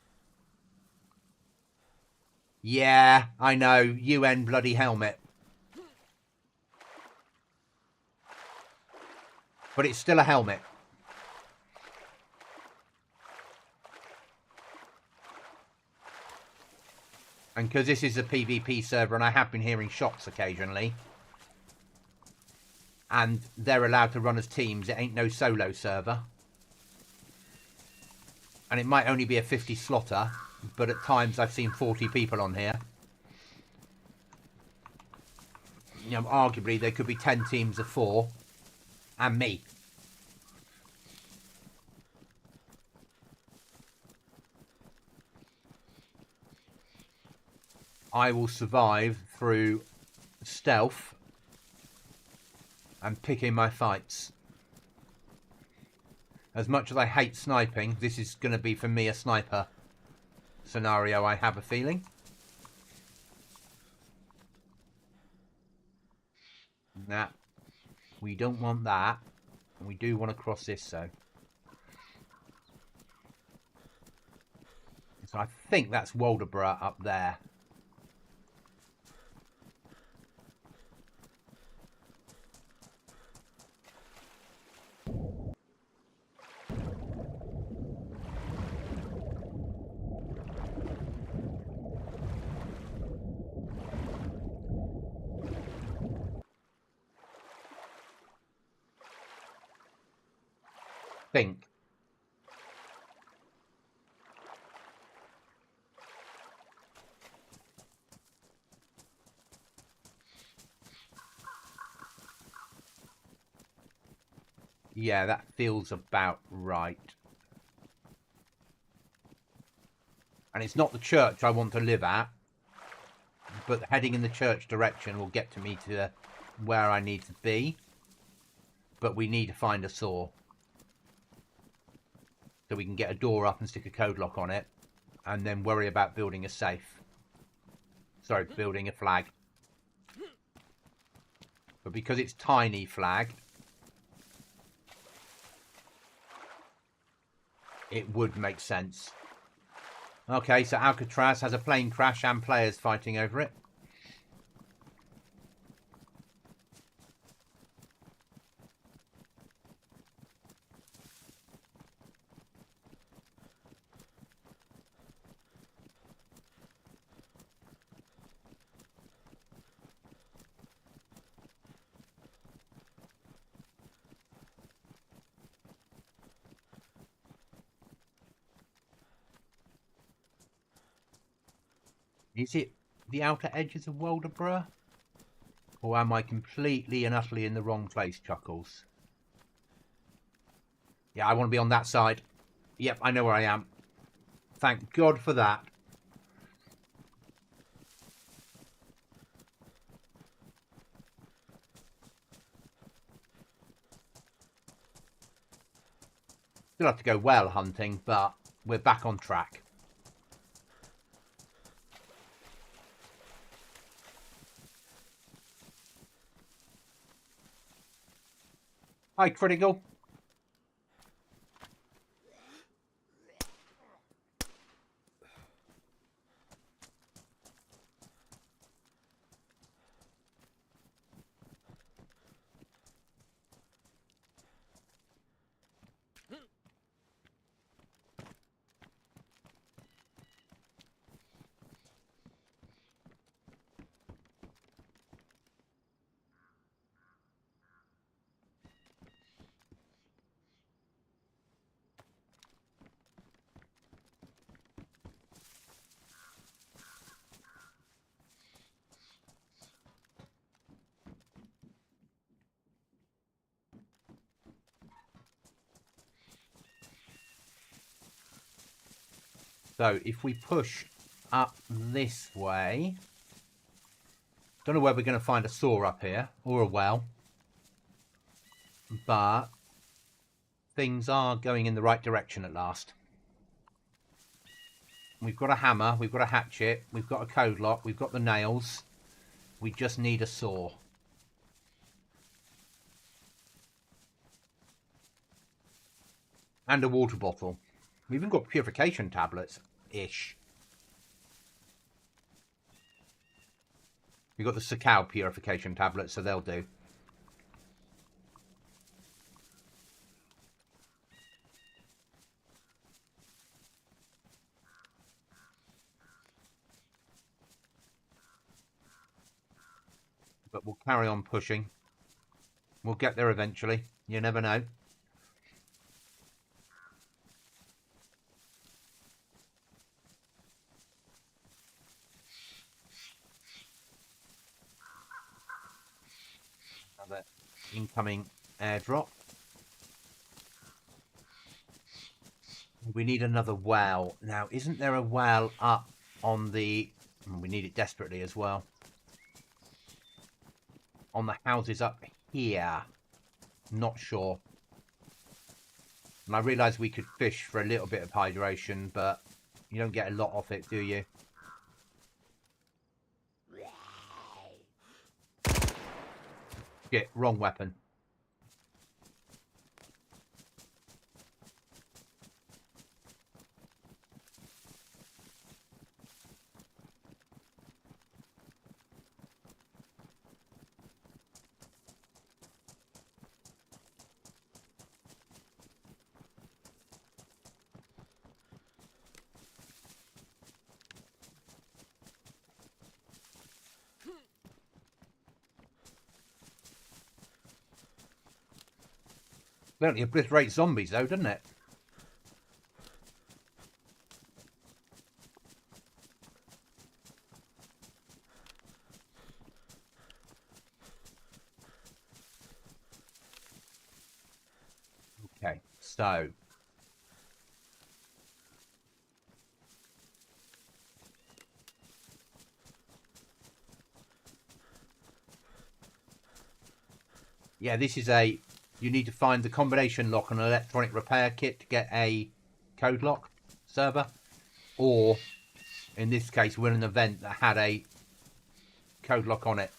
Yeah, I know. UN bloody helmet. But it's still a helmet. And because this is a PvP server and I have been hearing shots occasionally, and they're allowed to run as teams, it ain't no solo server. And it might only be a 50 slotter, but at times I've seen 40 people on here. You know, arguably there could be 10 teams of 4 and me. I will survive through stealth and picking my fights. As much as I hate sniping, this is going to be for me a sniper scenario, I have a feeling. Nah, we don't want that. And we do want to cross this, though. So I think that's Waldeborough up there. Think. Yeah, that feels about right. And it's not the church I want to live at, but heading in the church direction will get to me to where I need to be. But we need to find a saw. So we can get a door up and stick a code lock on it. And then worry about building a safe. Sorry, building a flag. But because it's tiny flag, it would make sense. Okay, so Alcatraz has a plane crash and players fighting over it. Is it the outer edges of Waldeborough? Or am I completely and utterly in the wrong place, Chuckles? Yeah, I want to be on that side. Yep, I know where I am. Thank God for that. Still have to go well hunting, but we're back on track. Hi, Critical. So if we push up this way, don't know where we're going to find a saw up here or a well, but things are going in the right direction at last. We've got a hammer, we've got a hatchet, we've got a code lock, we've got the nails. We just need a saw. And a water bottle. We've even got purification tablets-ish. We've got the Sakao purification tablets, so they'll do. But we'll carry on pushing. We'll get there eventually. You never know. Another incoming airdrop. We need another well. Now, isn't there a well up on the... We need it desperately as well. On the houses up here. Not sure. And I realised we could fish for a little bit of hydration, but you don't get a lot off it, do you? Shit, wrong weapon. Certainly obliterates zombies though, doesn't it? Okay, so... Yeah, this is a... You need to find the combination lock on an electronic repair kit to get a code lock server. Or, in this case, we're in an event that had a code lock on it.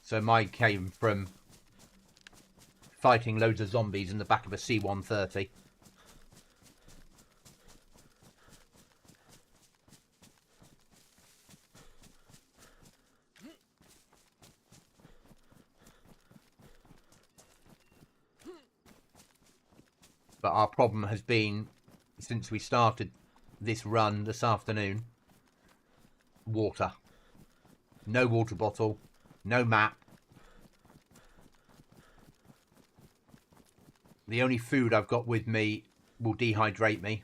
So mine came from fighting loads of zombies in the back of a C-130. But our problem has been, since we started this run this afternoon, water. No water bottle, no map. The only food I've got with me will dehydrate me.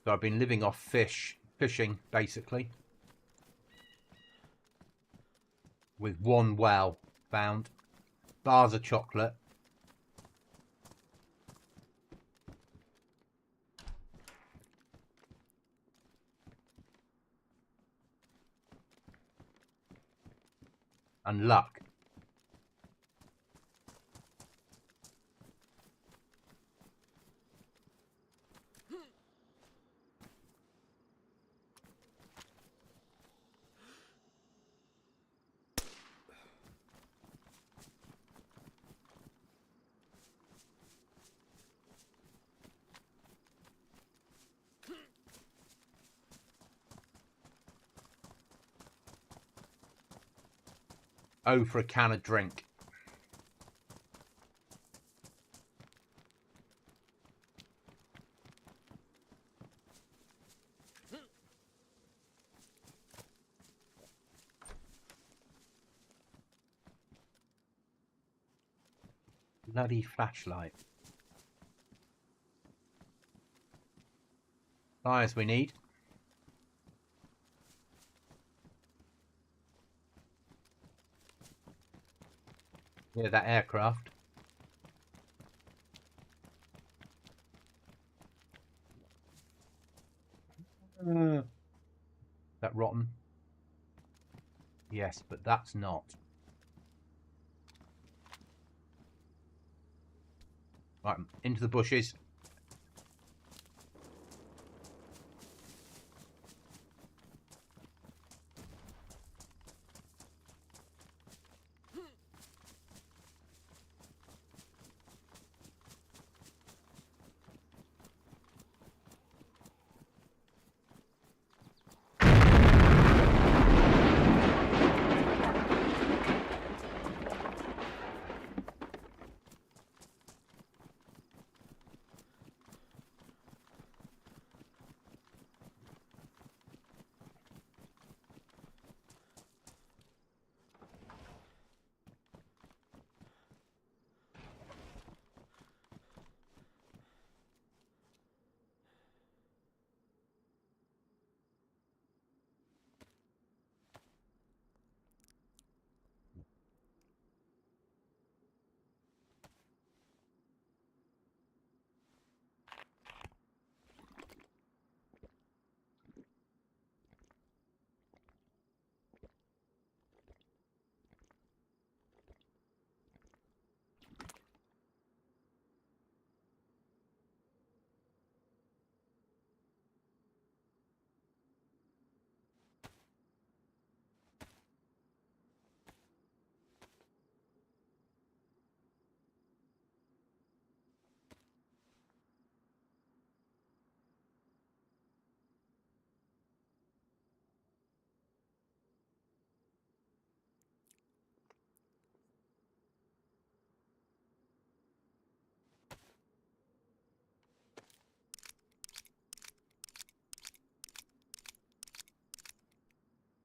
So I've been living off fishing, basically. With one well found. Bars of chocolate. And luck. Oh, for a can of drink. Bloody flashlight. Fires we need. Yeah, that aircraft. That rotten? Yes, but that's not. Right, into the bushes.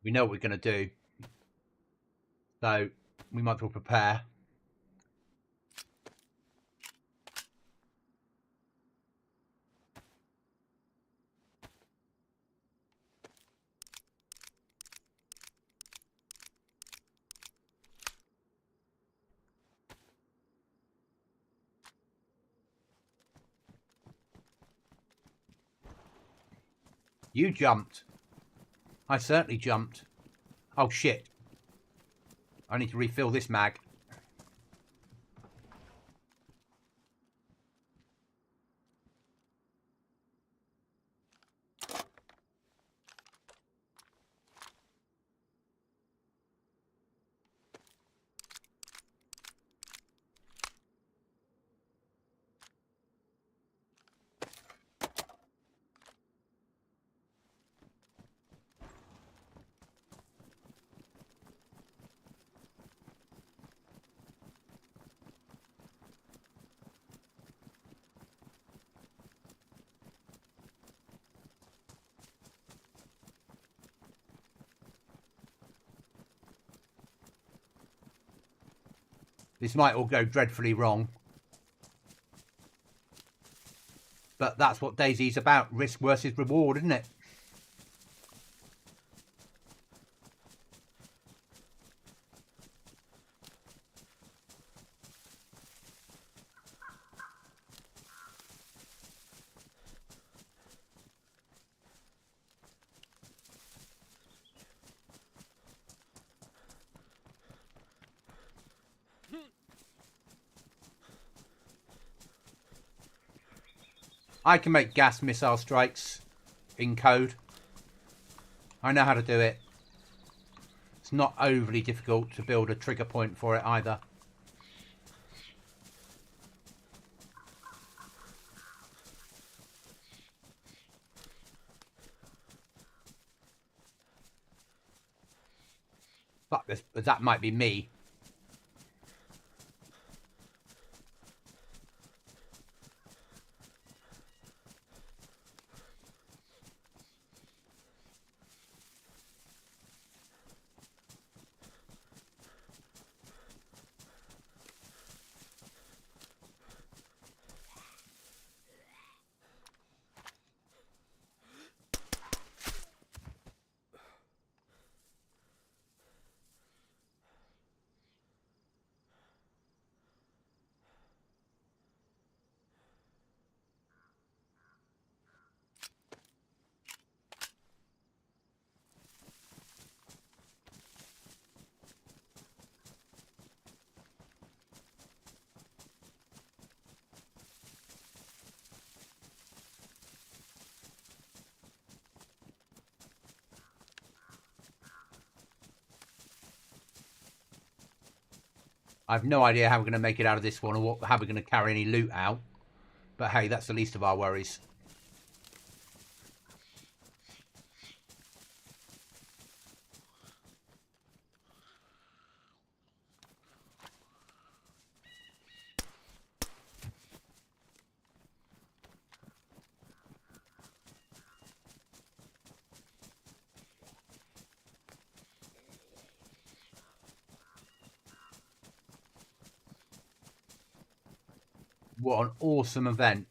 We know what we're going to do. So we might as well prepare. You jumped. I certainly jumped. Oh shit. I need to refill this mag. This might all go dreadfully wrong. But that's what DayZ's about. Risk versus reward, isn't it? I can make gas missile strikes in code. I know how to do it. It's not overly difficult to build a trigger point for it either. Fuck this, but that might be me. I've no idea how we're going to make it out of this one, or how we're going to carry any loot out. But hey, that's the least of our worries. What an awesome event.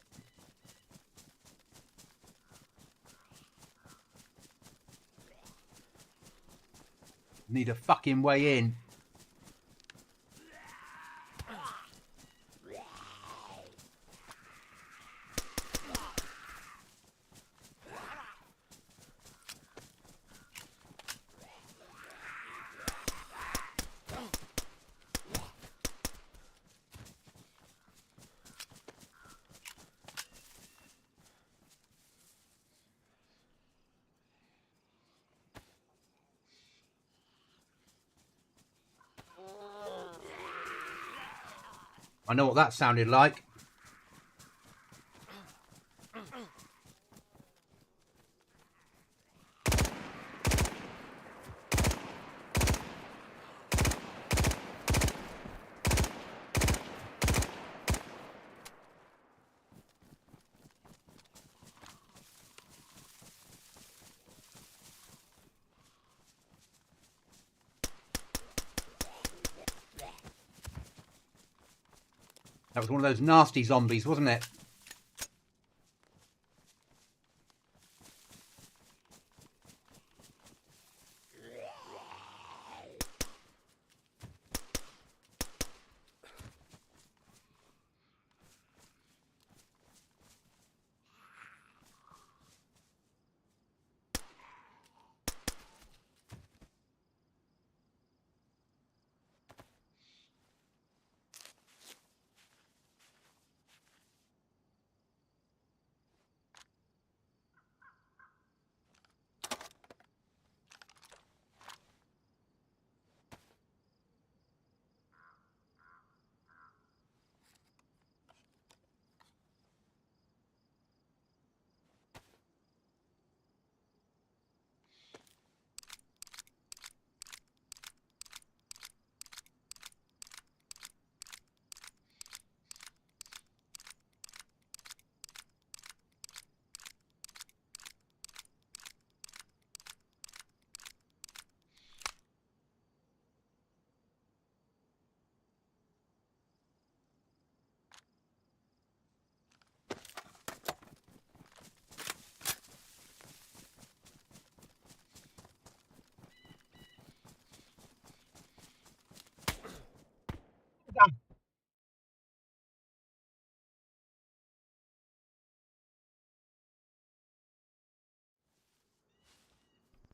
Need a fucking way in. I know what that sounded like. That was one of those nasty zombies, wasn't it?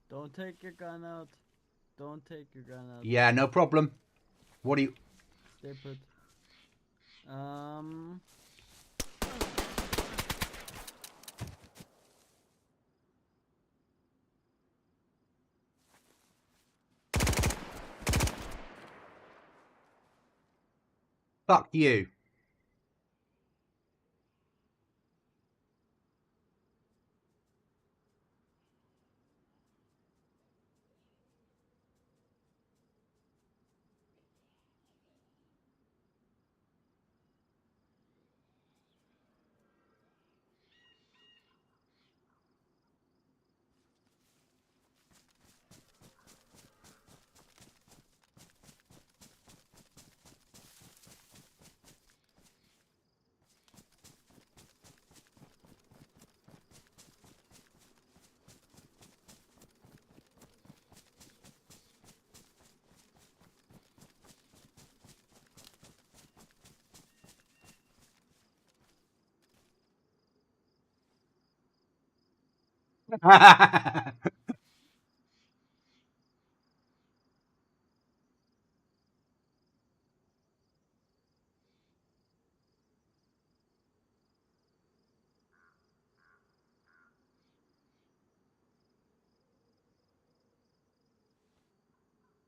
Don't take your gun out. Don't take your gun out. Yeah, no problem. What do you... Stay put. Fuck you.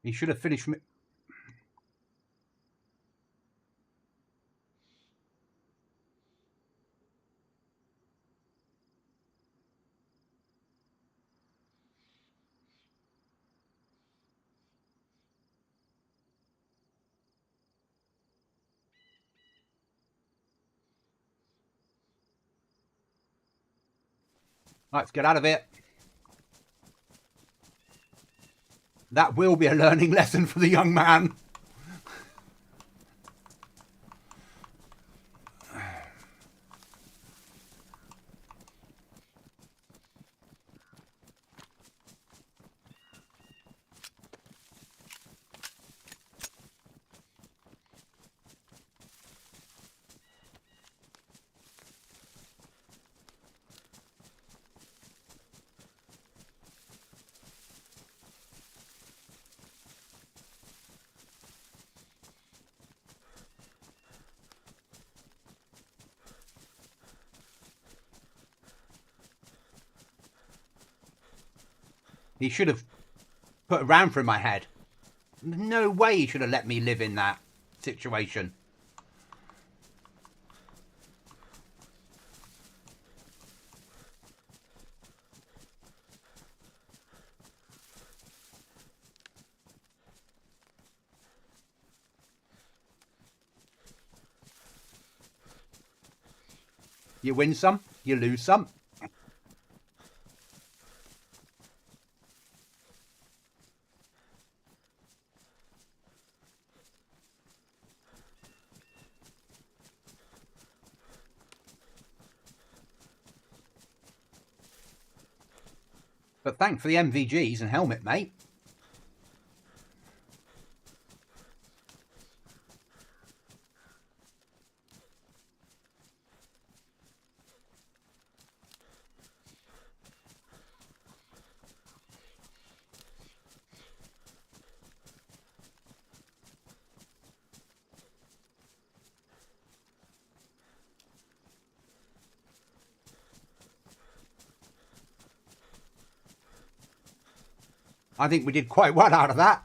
He should have finished... Let's get out of it. That will be a learning lesson for the young man. He should have put a round through my head. No way he should have let me live in that situation. You win some, you lose some. But thanks for the MVGs and helmet, mate. I think we did quite well out of that.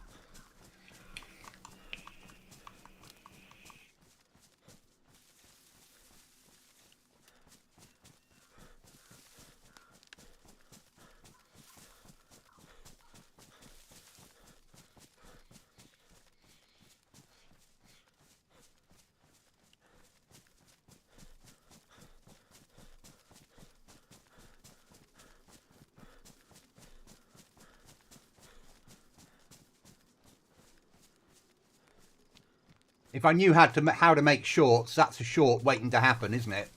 If I knew how to make shorts, that's a short waiting to happen, isn't it?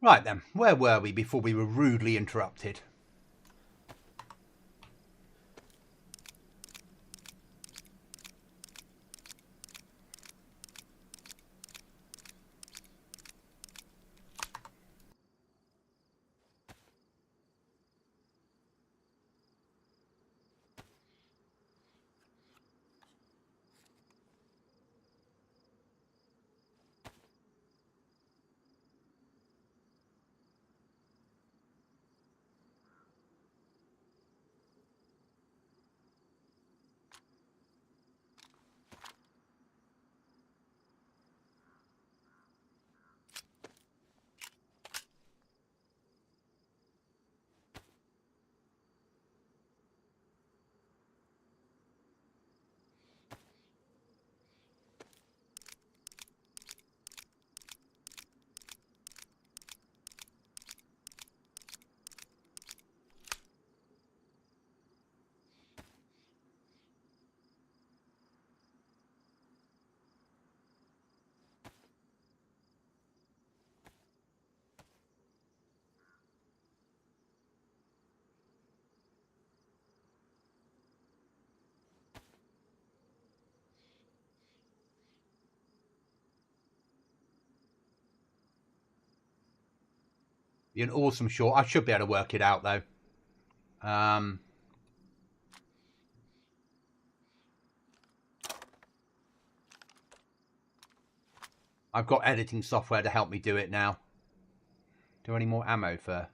Right then, where were we before we were rudely interrupted? Be an awesome short. I should be able to work it out though. I've got editing software to help me do it now. Do I need more ammo for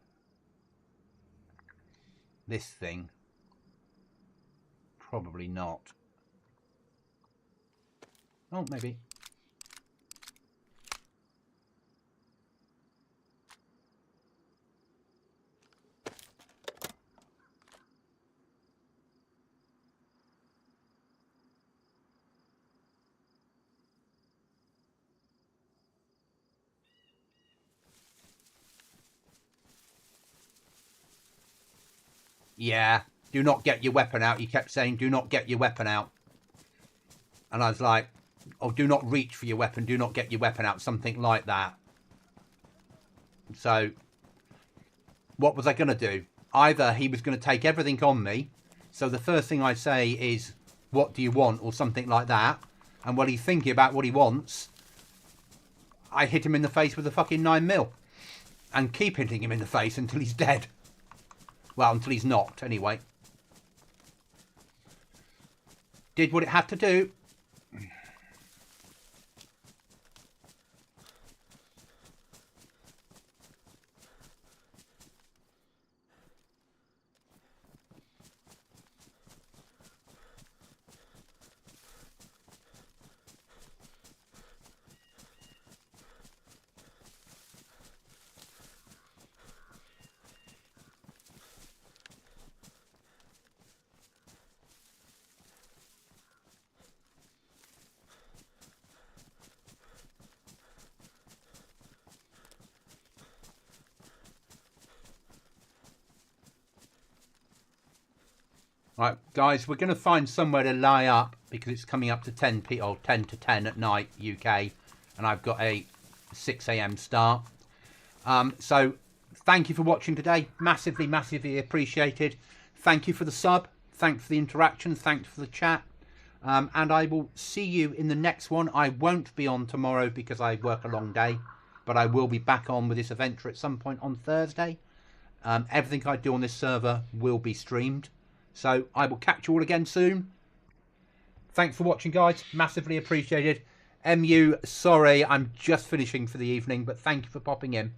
this thing? Probably not. Oh, maybe. yeah, do not get your weapon out. He kept saying, do not get your weapon out. And I was like, oh, do not reach for your weapon. Do not get your weapon out. Something like that. So, what was I going to do? Either he was going to take everything on me. So the first thing I say is, what do you want? Or something like that. And while he's thinking about what he wants, I hit him in the face with a fucking 9mm. And keep hitting him in the face until he's dead. Well, until he's knocked, anyway. Did what it had to do. Right, guys, we're going to find somewhere to lie up because it's coming up to 10 to 10 at night, UK, and I've got a 6 a.m. start. So, thank you for watching today. Massively, massively appreciated. Thank you for the sub. Thanks for the interaction. Thanks for the chat. And I will see you in the next one. I won't be on tomorrow because I work a long day, but I will be back on with this adventure at some point on Thursday. Everything I do on this server will be streamed. So I will catch you all again soon. Thanks for watching, guys. Massively appreciated. MU, sorry, I'm just finishing for the evening, but thank you for popping in.